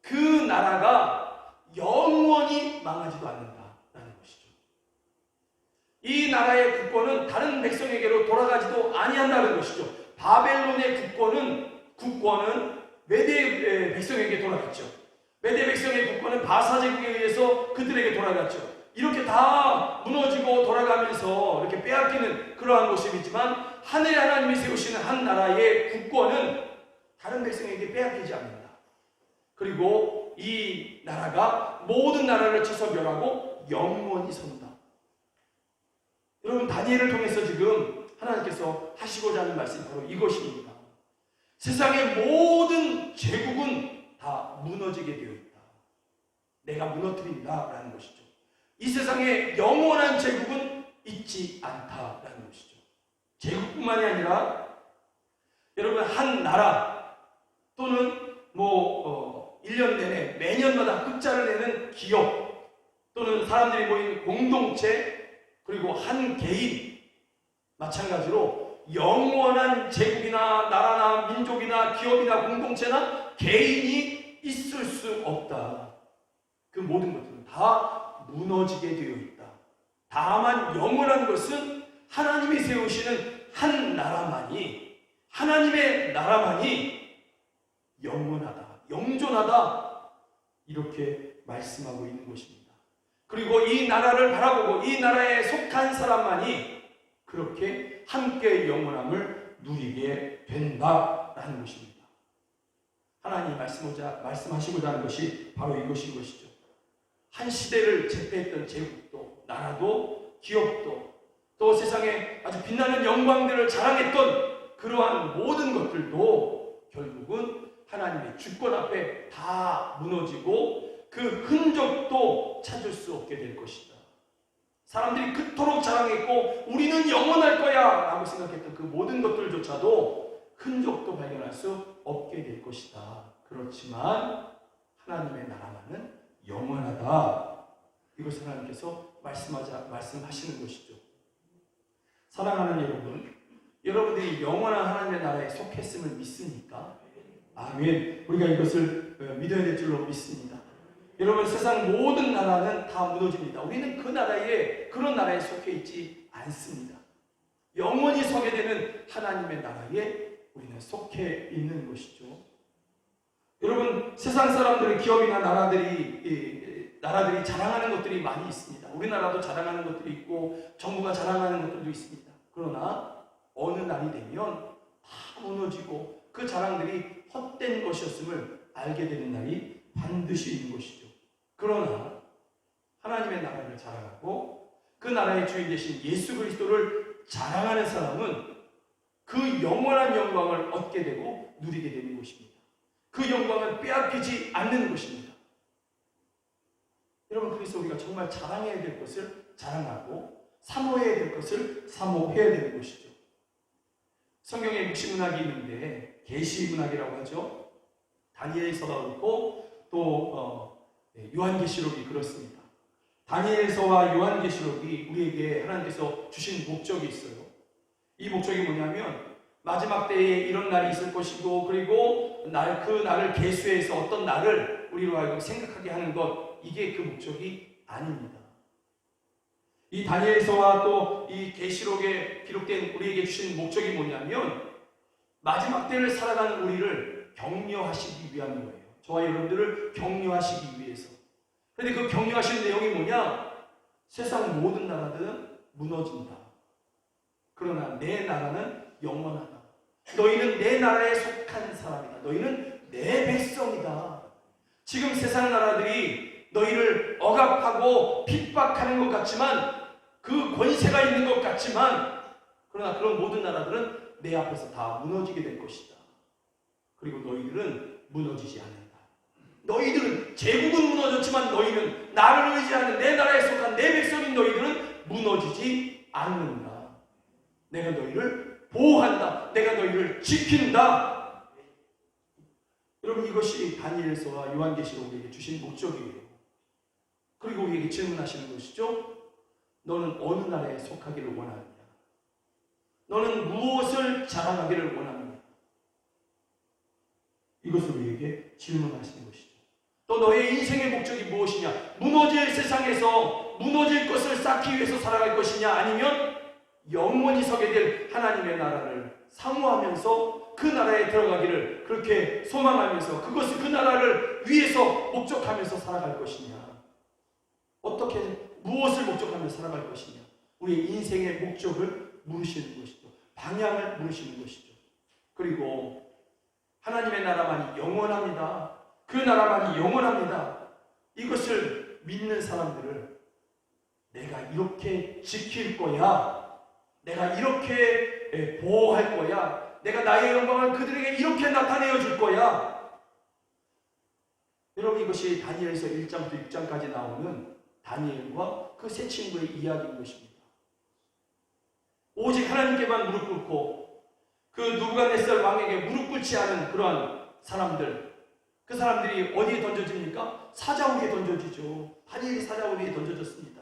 그 나라가 영원히 망하지도 않는다라는 것이죠. 이 나라의 국권은 다른 백성에게로 돌아가지도 아니한다는 것이죠. 바벨론의 국권은 메데 백성에게 돌아갔죠. 메데 백성의 국권은 바사 제국에 의해서 그들에게 돌아갔죠. 이렇게 다 무너지고 돌아가면서 이렇게 빼앗기는 그러한 모습이지만, 하늘의 하나님이 세우시는 한 나라의 국권은 다른 백성에게 빼앗기지 않는다. 그리고 이 나라가 모든 나라를 쳐서 멸하고 영원히 선다. 여러분, 다니엘을 통해서 지금 하나님께서 하시고자 하는 말씀이 바로 이것입니다. 세상의 모든 제국은 다 무너지게 되어 있다. 내가 무너뜨린다라는 것이죠. 이 세상에 영원한 제국은 있지 않다라는 것이죠. 제국뿐만이 아니라 여러분 한 나라 또는 1년 내내 매년마다 흑자를 내는 기업 또는 사람들이 모인 공동체 그리고 한 개인 마찬가지로 영원한 제국이나 나라나 민족이나 기업이나 공동체나 개인이 있을 수 없다. 그 모든 것들은 다 무너지게 되어 있다. 다만 영원한 것은 하나님이 세우시는 한 나라만이 하나님의 나라만이 영원하다, 영존하다 이렇게 말씀하고 있는 것입니다. 그리고 이 나라를 바라보고 이 나라에 속한 사람만이 그렇게 함께 영원함을 누리게 된다라는 것입니다. 하나님이 말씀하시고자 하는 것이 바로 이것인 것이죠. 한 시대를 제패했던 제국도 나라도 기업도 또 세상에 아주 빛나는 영광들을 자랑했던 그러한 모든 것들도 결국은 하나님의 주권 앞에 다 무너지고 그 흔적도 찾을 수 없게 될 것이다. 사람들이 그토록 자랑했고 우리는 영원할 거야 라고 생각했던 그 모든 것들조차도 흔적도 발견할 수 없게 될 것이다. 그렇지만 하나님의 나라만은 영원하다. 이것을 하나님께서 말씀하시는 것이죠. 사랑하는 여러분, 여러분들이 영원한 하나님의 나라에 속했음을 믿습니까? 아멘. 우리가 이것을 믿어야 될 줄로 믿습니다. 여러분, 세상 모든 나라는 다 무너집니다. 우리는 그런 나라에 속해 있지 않습니다. 영원히 서게 되는 하나님의 나라에 우리는 속해 있는 것이죠. 여러분, 세상 사람들의 기업이나 나라들이 자랑하는 것들이 많이 있습니다. 우리나라도 자랑하는 것들이 있고 정부가 자랑하는 것들도 있습니다. 그러나 어느 날이 되면 다 무너지고 그 자랑들이 헛된 것이었음을 알게 되는 날이 반드시 있는 것이죠. 그러나 하나님의 나라를 자랑하고 그 나라의 주인 되신 예수 그리스도를 자랑하는 사람은 그 영원한 영광을 얻게 되고 누리게 되는 것입니다. 그 영광은 빼앗기지 않는 것입니다. 여러분, 그래서 우리가 정말 자랑해야 될 것을 자랑하고 사모해야 될 것을 사모해야 되는 것이죠. 성경에 묵시문학이 있는데 계시문학이라고 하죠. 다니엘서가 그렇고 또 요한계시록이 그렇습니다. 다니엘서와 요한계시록이 우리에게 하나님께서 주신 목적이 있어요. 이 목적이 뭐냐면 마지막 때에 이런 날이 있을 것이고 그리고 그 날을 계수해서 어떤 날을 우리로 하여금 생각하게 하는 것, 이게 그 목적이 아닙니다. 이 다니엘서와 또 이 계시록에 기록된 우리에게 주신 목적이 뭐냐면 마지막 때를 살아가는 우리를 격려하시기 위한 거예요. 저와 여러분들을 격려하시기 위해서. 그런데 그 격려하시는 내용이 뭐냐? 세상 모든 나라들은 무너진다. 그러나 내 나라는 영원하다. 너희는 내 나라에 속한 사람이다. 너희는 내 백성이다. 지금 세상 나라들이 너희를 억압하고 핍박하는 것 같지만, 그 권세가 있는 것 같지만, 그러나 그런 모든 나라들은 내 앞에서 다 무너지게 될 것이다. 그리고 너희들은 무너지지 않는다. 너희들은 제국은 무너졌지만 너희는 나를 의지하는 내 나라에 속한 내 백성인 너희들은 무너지지 않는다. 내가 너희를 보호한다. 내가 너희를 지킨다. 여러분, 이것이 다니엘서와 요한계시록에게 주신 목적이에요. 그리고 우리에게 질문하시는 것이죠. 너는 어느 나라에 속하기를 원하느냐? 너는 무엇을 자랑하기를 원하느냐? 이것을 우리에게 질문하시는 것이죠. 또 너의 인생의 목적이 무엇이냐? 무너질 세상에서 무너질 것을 쌓기 위해서 살아갈 것이냐? 아니면 영원히 서게 될 하나님의 나라를 사모하면서 그 나라에 들어가기를 그렇게 소망하면서 그 나라를 위해서 목적하면서 살아갈 것이냐? 무엇을 목적하며 살아갈 것이냐? 우리의 인생의 목적을 물으시는 것이죠. 방향을 물으시는 것이죠. 그리고 하나님의 나라만이 영원합니다. 그 나라만이 영원합니다. 이것을 믿는 사람들을 내가 이렇게 지킬 거야, 내가 이렇게 보호할 거야. 내가 나의 영광을 그들에게 이렇게 나타내어 줄 거야. 여러분, 이것이 다니엘서 1장부터 6장까지 나오는 다니엘과 그 세 친구의 이야기인 것입니다. 오직 하나님께만 무릎 꿇고 그 느부갓네살 왕에게 무릎 꿇지 않은 그러한 사람들, 그 사람들이 어디에 던져집니까? 사자우리에 던져지죠. 다니엘이 사자우리에 던져졌습니다.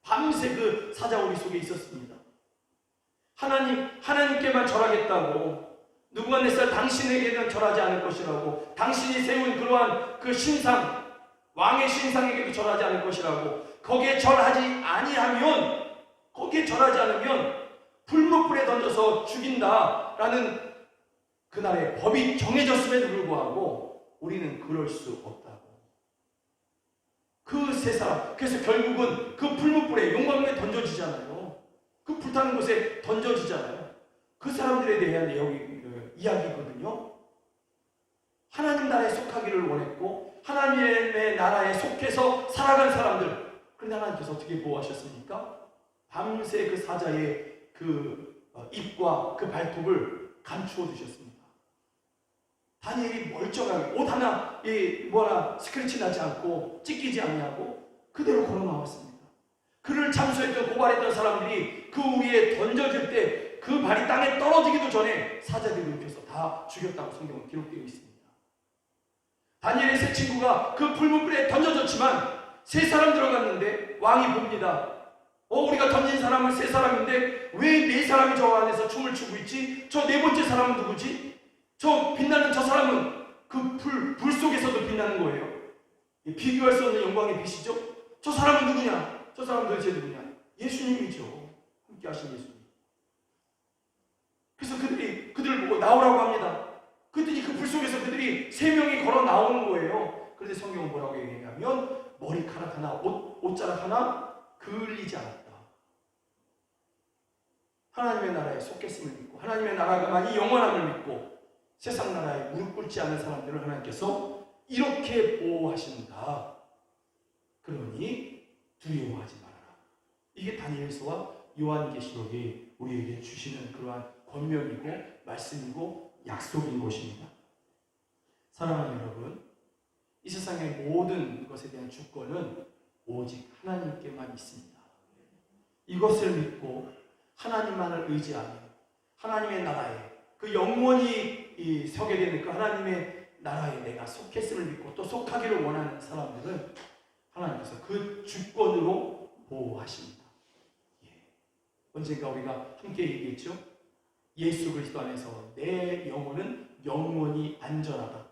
밤새 그 사자우리 속에 있었습니다. 하나님께만 절하겠다고, 느부갓네살 당신에게는 절하지 않을 것이라고, 당신이 세운 그러한 그 신상, 왕의 신상에게도 절하지 않을 것이라고, 거기에 절하지 않으면 불못불에 던져서 죽인다라는 그날의 법이 정해졌음에도 불구하고 우리는 그럴 수 없다고. 그 세 사람, 그래서 결국은 그 불못불에, 용광로에 던져지잖아요. 그 불타는 곳에 던져지잖아요. 그 사람들에 대한 이야기거든요. 하나님 나라에 속하기를 원했고 하나님의 나라에 속해서 살아간 사람들, 그런데 하나님께서 어떻게 보호하셨습니까? 밤새 그 사자의 그 입과 그 발톱을 감추어 두셨습니다. 다니엘이 멀쩡하게 옷 하나 스크래치 나지 않고 찢기지 않냐고 그대로 걸어 나왔습니다. 그를 참수했던 고발했던 사람들이 그 위에 던져질 때 그 발이 땅에 떨어지기도 전에 사자들이 눕혀서 다 죽였다고 성경은 기록되어 있습니다. 다니엘의 세 친구가 그 불문불에 던져졌지만 세 사람 들어갔는데 왕이 봅니다. 우리가 던진 사람은 세 사람인데 왜 네 사람이 저 안에서 춤을 추고 있지? 저 네 번째 사람은 누구지? 저 빛나는 저 사람은 그 불 속에서도 빛나는 거예요. 비교할 수 없는 영광의 빛이죠. 저 사람은 누구냐? 저 사람은 도대체 누구냐? 예수님이죠. 함께 하신 예수님. 그래서 그들을 보고 나오라고 합니다. 그랬더니 그 불 속에서 그들이 세 명이 걸어 나오는 거예요. 그런데 성경은 뭐라고 얘기하냐면 머리카락 하나, 옷자락 하나 그을리지 않았다. 하나님의 나라에 속했음을 믿고 하나님의 나라가만이 영원함을 믿고 세상 나라에 무릎 꿇지 않은 사람들을 하나님께서 이렇게 보호하신다. 그러니 두려워하지 말아라. 이게 다니엘서와 요한계시록이 우리에게 주시는 그러한 권면이고 말씀이고 약속인 것입니다. 사랑하는 여러분, 이 세상의 모든 것에 대한 주권은 오직 하나님께만 있습니다. 이것을 믿고 하나님만을 의지하며 하나님의 나라에 그 영원히 서게 되는 그 하나님의 나라에 내가 속했음을 믿고 또 속하기를 원하는 사람들은 하나님께서 그 주권으로 보호하십니다. 언젠가 우리가 함께 얘기했죠. 예수 그리스도 안에서 내 영혼은 영원히 안전하다.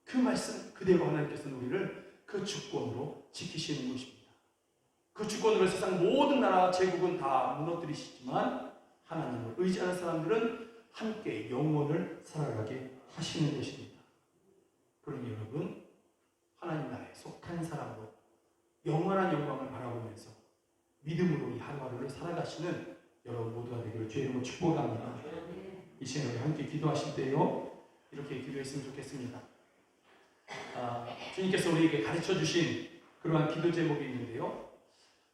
그 말씀 그대로 하나님께서는 우리를 그 주권으로 지키시는 것입니다. 그 주권으로 세상 모든 나라 제국은 다 무너뜨리시지만 하나님을 의지하는 사람들은 함께 영원을 살아가게 하시는 것입니다. 그러니 여러분, 하나님 나라에 속한 사람으로 영원한 영광을 바라보면서 믿음으로 이 하루하루를 살아가시는 여러분 모두가 되기를 주의 이름으로 축복합니다. 이 시간에 함께 기도하실 때요, 이렇게 기도했으면 좋겠습니다. 주님께서 우리에게 가르쳐 주신 그러한 기도 제목이 있는데요.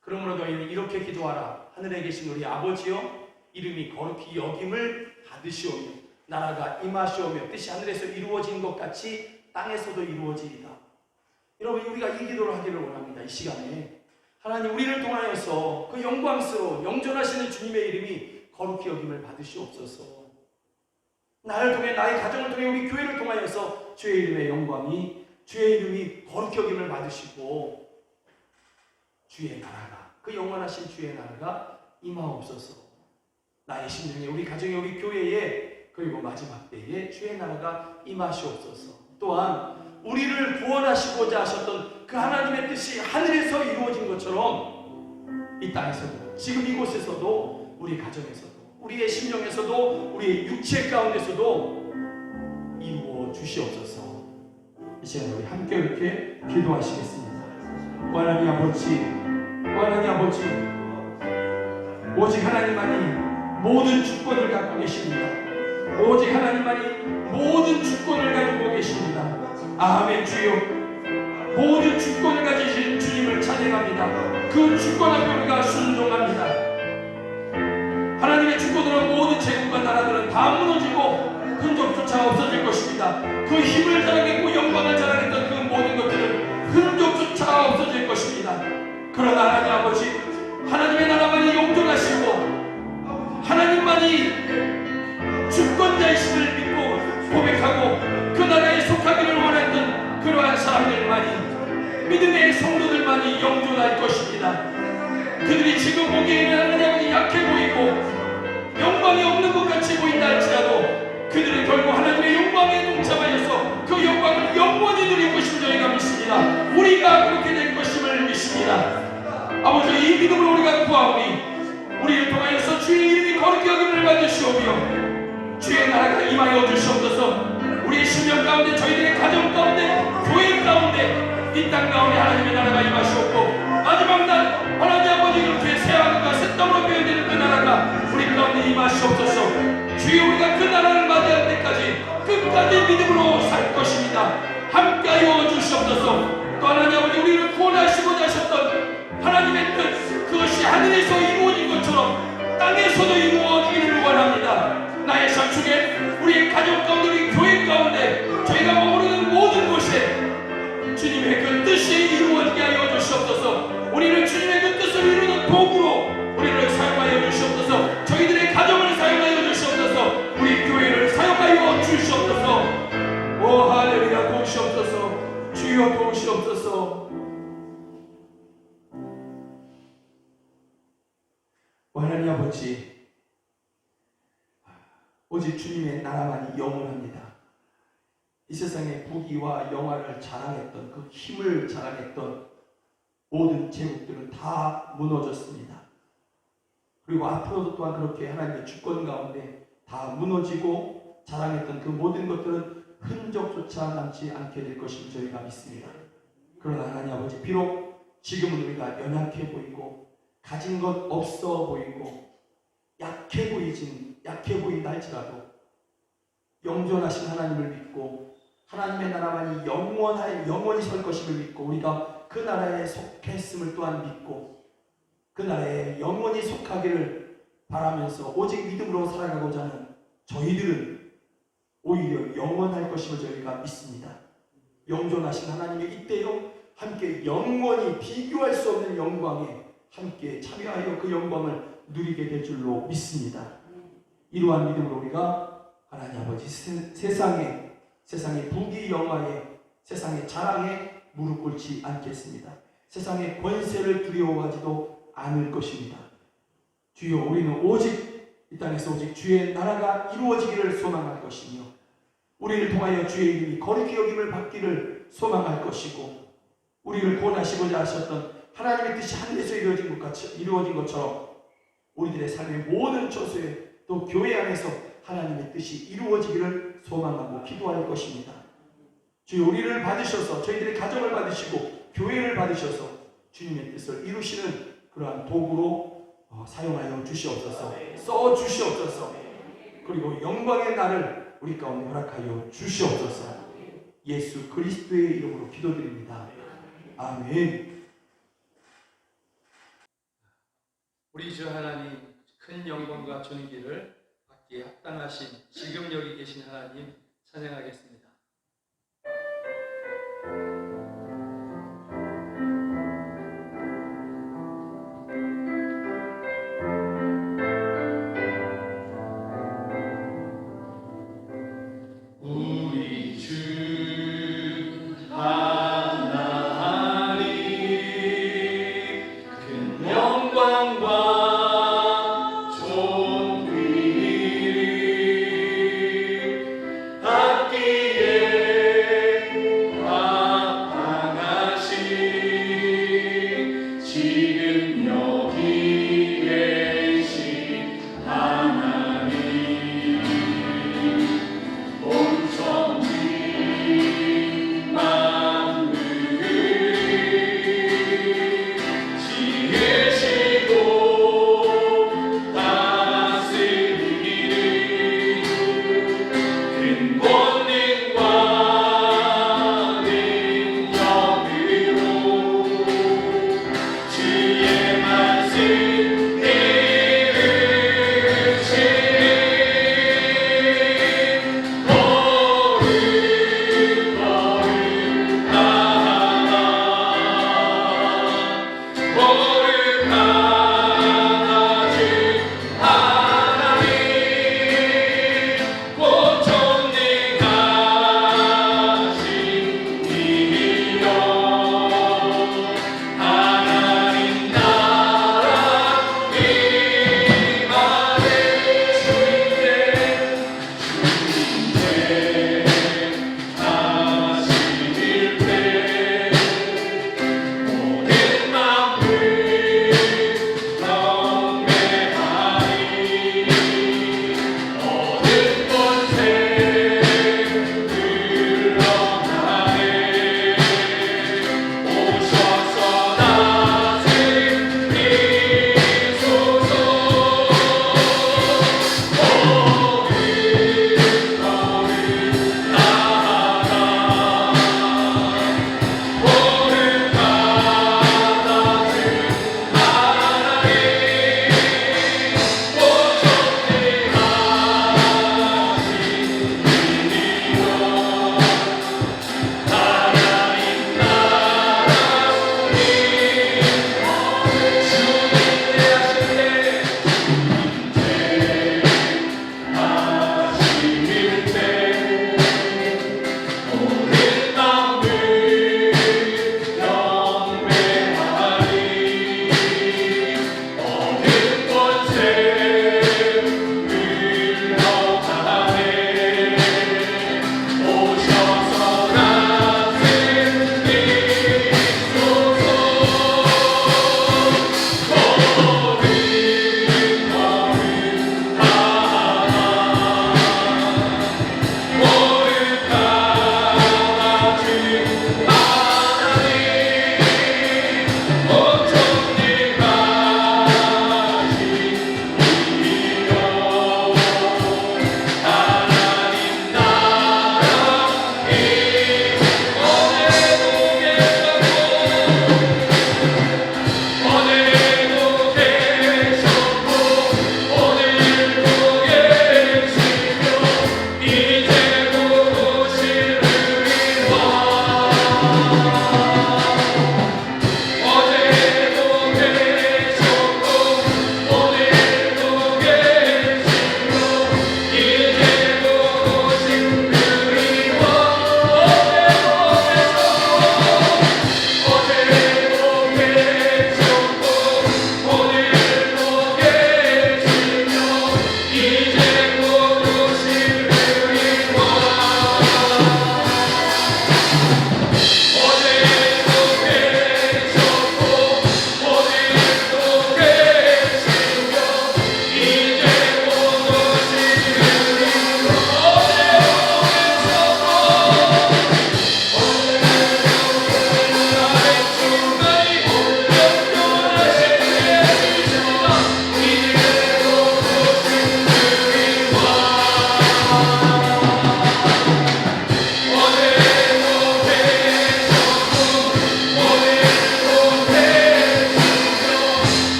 그러므로 너희는 이렇게 기도하라. 하늘에 계신 우리 아버지여, 이름이 거룩히 여김을 받으시오며 나라가 임하시오며 뜻이 하늘에서 이루어진 것 같이 땅에서도 이루어지리다. 여러분, 우리가 이 기도를 하기를 원합니다. 이 시간에 하나님, 우리를 통하여서 그 영광스러운 영존하시는 주님의 이름이 거룩히 여김을 받으시옵소서. 나를 통해, 나의 가정을 통해, 우리 교회를 통하여서 주의 이름의 영광이, 주의 이름이 거룩히 여김을 받으시고 주의 나라가, 그 영원하신 주의 나라가 임하옵소서. 나의 심령에, 우리 가정에, 우리 교회에, 그리고 마지막 때에 주의 나라가 임하시옵소서. 또한 우리를 구원하시고자 하셨던 그 하나님의 뜻이 하늘에서 이루어진 것처럼 이 땅에서도, 지금 이곳에서도, 우리 가정에서도, 우리의 심령에서도, 우리의 육체 가운데서도 이루어 주시옵소서. 이 시간에 우리 함께 이렇게 기도하시겠습니다. 하나님 아버지, 하나님 아버지, 오직 하나님만이 모든 주권을 갖고 계십니다. 오직 하나님만이 모든 주권을 가지고 계십니다. 아멘. 주여, 모든 주권을 가지신 주님을 찬양합니다. 그 주권 앞에 우리가 순종합니다. 흔적조차 없어질 것입니다. 그 힘을 자랑했고 영광을 자랑했던 그 모든 것들은 흔적조차 없어질 것입니다. 그러나 하나님 아버지, 하나님의 나라만이 영존하시고 하나님만이 주권자이심을 믿고 고백하고 그 나라에 속하기를 원했던 그러한 사람들만이, 믿음의 성도들만이 영존할 것입니다. 그들이 지금 보기에는 하나님이 약해 보이고 영광이 없는 것 같이 보인다 할지라도 그들은 결국 하나님의 영광에 동참하여서 그 영광을 영원히 누릴 것임을 저희가 믿습니다. 우리가 그렇게 될 것임을 믿습니다. 아버지, 이 믿음으로 우리가 구하오니 우리를 통하여서 주의 이름이 거룩히 여김을 받으시오며 주의 나라가 임하여 주시옵소서. 우리의 심령 가운데, 저희들의 가정 가운데, 교회 가운데, 이 땅 가운데 하나님의 나라가 임하시옵고 마지막 날 하나님 아버지 이렇게 새하늘과 새 땅으로 표현되는 그 나라가 우리 가운데 임하시옵소서. 주여, 우리가 그 나라를 맞이할 때까지 끝까지 믿음으로 살 것입니다. 함께하여 주시옵소서. 또 하나님 아버지, 우리를 구원하시고자 하셨던 하나님의 뜻, 그것이 하늘에서 이루어진 것처럼 땅에서도 이루어지기를 원합니다. 나의 삶 속에, 우리의 가족 가운데, 우리 교회 가운데, 저희가 머무르는 모든 곳에 주님의 그 뜻이 이루어지게 하여 주시옵소서. 우리를 주님의 그 뜻을 이루는 도구로 우리를 사용하여 주시옵소서. 저희들의 가정을 사용하여 주시옵소서. 우리 교회를 사용하여 주시옵소서. 오 할렐루야, 도우시옵소서. 주여 도우시옵소서. 하나님 아버지, 오직 주님의 나라만이 영원합니다. 이 세상의 부귀와 영화를 자랑했던, 그 힘을 자랑했던 모든 제국들은 다 무너졌습니다. 그리고 앞으로도 또한 그렇게 하나님의 주권 가운데 다 무너지고 자랑했던 그 모든 것들은 흔적조차 남지 않게 될 것임을 저희가 믿습니다. 그러나 하나님 아버지, 비록 지금은 우리가 연약해 보이고 가진 것 없어 보이고 약해 보인다 할지라도 영존하신 하나님을 믿고 하나님의 나라만이 영원히 설 것임을 믿고 우리가 그 나라에 속했음을 또한 믿고 그 나라에 영원히 속하기를 바라면서 오직 믿음으로 살아가고자 하는 저희들은 오히려 영원할 것임을 저희가 믿습니다. 영존하신 하나님의 이때요 함께 영원히 비교할 수 없는 영광에 함께 참여하여 그 영광을 누리게 될 줄로 믿습니다. 이러한 믿음으로 우리가 하나님 아버지 세상의 부귀 영화에, 세상의 자랑에 무릎 꿇지 않겠습니다. 세상의 권세를 두려워하지도 않을 것입니다. 주여, 우리는 오직 이 땅에서 오직 주의 나라가 이루어지기를 소망할 것이며 우리를 통하여 주의 이름이 거룩히 여김을 받기를 소망할 것이고 우리를 구원하시고자 하셨던 하나님의 뜻이 하늘에서 이루어진 것처럼 우리들의 삶의 모든 처소에 또 교회 안에서 하나님의 뜻이 이루어지기를 소망하고 기도할 것입니다. 주여, 우리를 받으셔서 저희들의 가정을 받으시고 교회를 받으셔서 주님의 뜻을 이루시는 그러한 도구로 사용하여 주시옵소서. 써 주시옵소서. 그리고 영광의 날을 우리 가운데 허락하여 주시옵소서. 예수 그리스도의 이름으로 기도드립니다. 아멘. 우리 주 하나님, 큰 영광과 존귀를 받기에 합당하신 지금 여기 계신 하나님 찬양하겠습니다. 우리 주 영광과 존귀를 받기에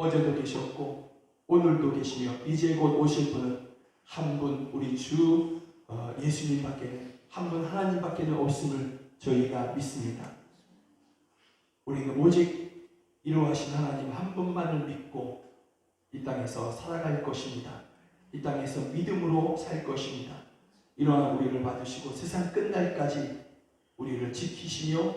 어제도 계셨고 오늘도 계시며 이제 곧 오실 분은 한 분 우리 주 예수님밖에는, 한 분 하나님밖에는 없음을 저희가 믿습니다. 우리는 오직 이루하신 하나님 한 분만을 믿고 이 땅에서 살아갈 것입니다. 이 땅에서 믿음으로 살 것입니다. 이러한 우리를 받으시고 세상 끝날까지 우리를 지키시며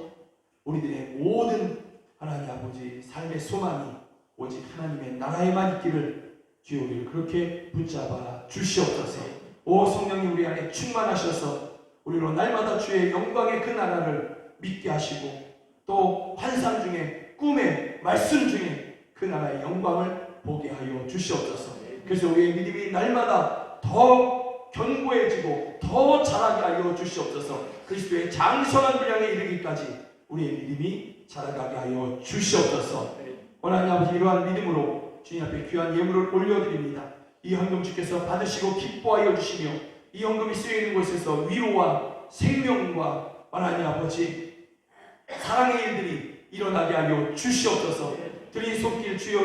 우리들의 모든 하나님 아버지 삶의 소망이 오직 하나님의 나라에만 있기를 주여 우리를 그렇게 붙잡아 주시옵소서. 오 성령님 우리 안에 충만하셔서 우리로 날마다 주의 영광의 그 나라를 믿게 하시고 또 환상 중에 꿈에 말씀 중에 그 나라의 영광을 보게 하여 주시옵소서. 그래서 우리의 믿음이 날마다 더 견고해지고 더 자라게 하여 주시옵소서. 그리스도의 장성한 분량에 이르기까지 우리의 믿음이 자라가게 하여 주시옵소서. 하나님 아버지 이러한 믿음으로 주님 앞에 귀한 예물을 올려드립니다. 이 헌금 주께서 받으시고 기뻐하여 주시며 이 헌금이 쓰여있는 곳에서 위로와 생명과 하나님 아버지 사랑의 일들이 일어나게 하여 주시옵소서. 드린 손길 주여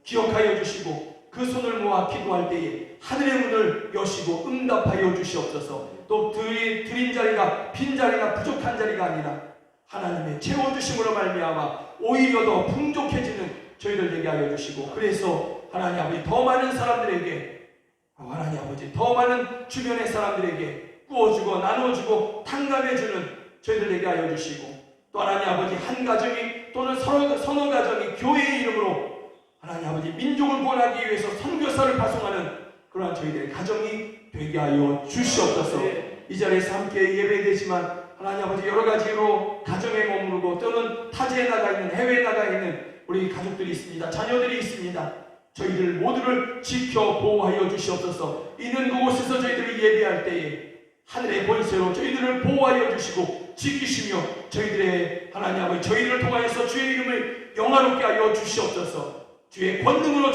기억하여 주시고 그 손을 모아 기도할 때에 하늘의 문을 여시고 응답하여 주시옵소서. 또 드린 자리가 빈 자리나 부족한 자리가 아니라 하나님의 채워주심으로 말미암아 오히려 더 풍족해지는 저희들 되게 하여 주시고, 그래서 하나님 아버지 더 많은 사람들에게, 하나님 아버지 더 많은 주변의 사람들에게 구워주고 나눠주고 탕감해주는 저희들 되게 하여 주시고, 또 하나님 아버지 한 가정이 또는 서너 가정이 교회의 이름으로 하나님 아버지 민족을 구원하기 위해서 선교사를 파송하는 그러한 저희들의 가정이 되게 하여 주시옵소서. 이 자리에서 함께 예배되지만 하나님 아버지 여러 가지로 가정에 머무르고 또는 타지에 나가 있는, 해외에 나가 있는 우리 가족들이 있습니다. 자녀들이 있습니다. 저희들 모두를 지켜 보호하여 주시옵소서. 있는 그곳에서 저희들이 예배할 때에 하늘의 권세로 저희들을 보호하여 주시고 지키시며 저희들의 하나님 아버지 저희들을 통하여서 주의 이름을 영화롭게 하여 주시옵소서. 주의 권능으로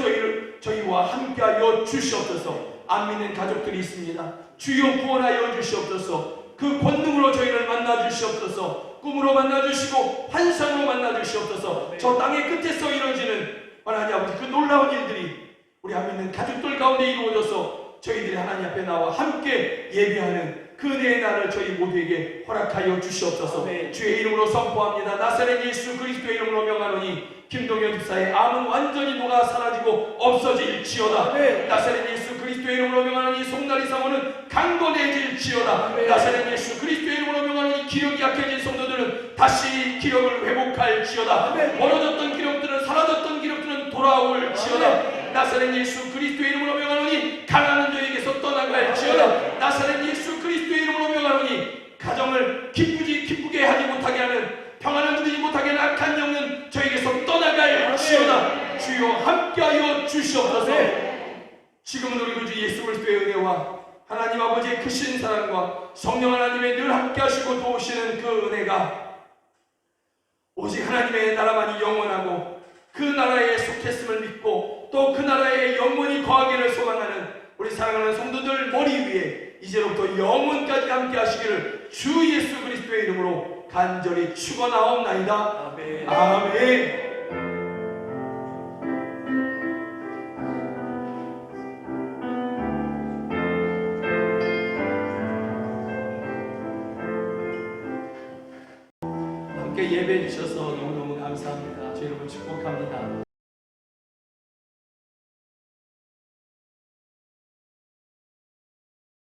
저희와 함께하여 주시옵소서. 안 믿는 가족들이 있습니다. 주여 구원하여 주시옵소서. 그 권능으로 저희를 만나 주시옵소서. 꿈으로 만나 주시고 환상으로 만나 주시옵소서. 저 땅의 끝에서 이루어지는 하나님 아버지 그 놀라운 일들이 우리 안 믿는 가족들 가운데 이루어져서 저희들이 하나님 앞에 나와 함께 예배하는 그 은혜의 날을 저희 모두에게 허락하여 주시옵소서. 주의 이름으로 선포합니다. 나사렛 예수 그리스도의 이름으로 명하노니 김동현 집사의 암은 완전히 녹아 사라지고 없어질지어다. 나사렛 예수 그리스도의 이름으로 명하노니 송다리 사모는 강건해질지어다. 나사렛 예수 그리스도의 이름으로 명하노니 기력이 약해진 성도들은 다시 기력을 회복할지어다. 멀어졌던 기력들은, 사라졌던 기력들은 돌아올지어다. 나사렛 예수 그리스도의 이름으로 명하노니 가난한 자에게서 떠나갈지어다. 나사렛 예수 그리스도의 이름으로 명하노니 가정을 기쁘게 하지 못하게 하는, 평안을 누리지 못하게 하는 악한 영은 저에게서 떠나갈지어다. 주여 함께하여 주시옵소서. 지금은 우리 구주 예수 그리스도의 은혜와 하나님 아버지의 크신 사랑과 성령 하나님의 늘 함께하시고 도우시는 그 은혜가 오직 하나님의 나라만이 영원하고 그 나라에 속했음을 믿고 또 그 나라에 영원히 거하기를 소망하는 우리 사랑하는 성도들 머리 위에 이제로부터 영원까지 함께하시기를 주 예수 그리스도의 이름으로 간절히 축원하옵나이다. 아멘. 아멘. 함께 예배해 주셔서 너무너무 감사합니다. 주 여러분 축복합니다.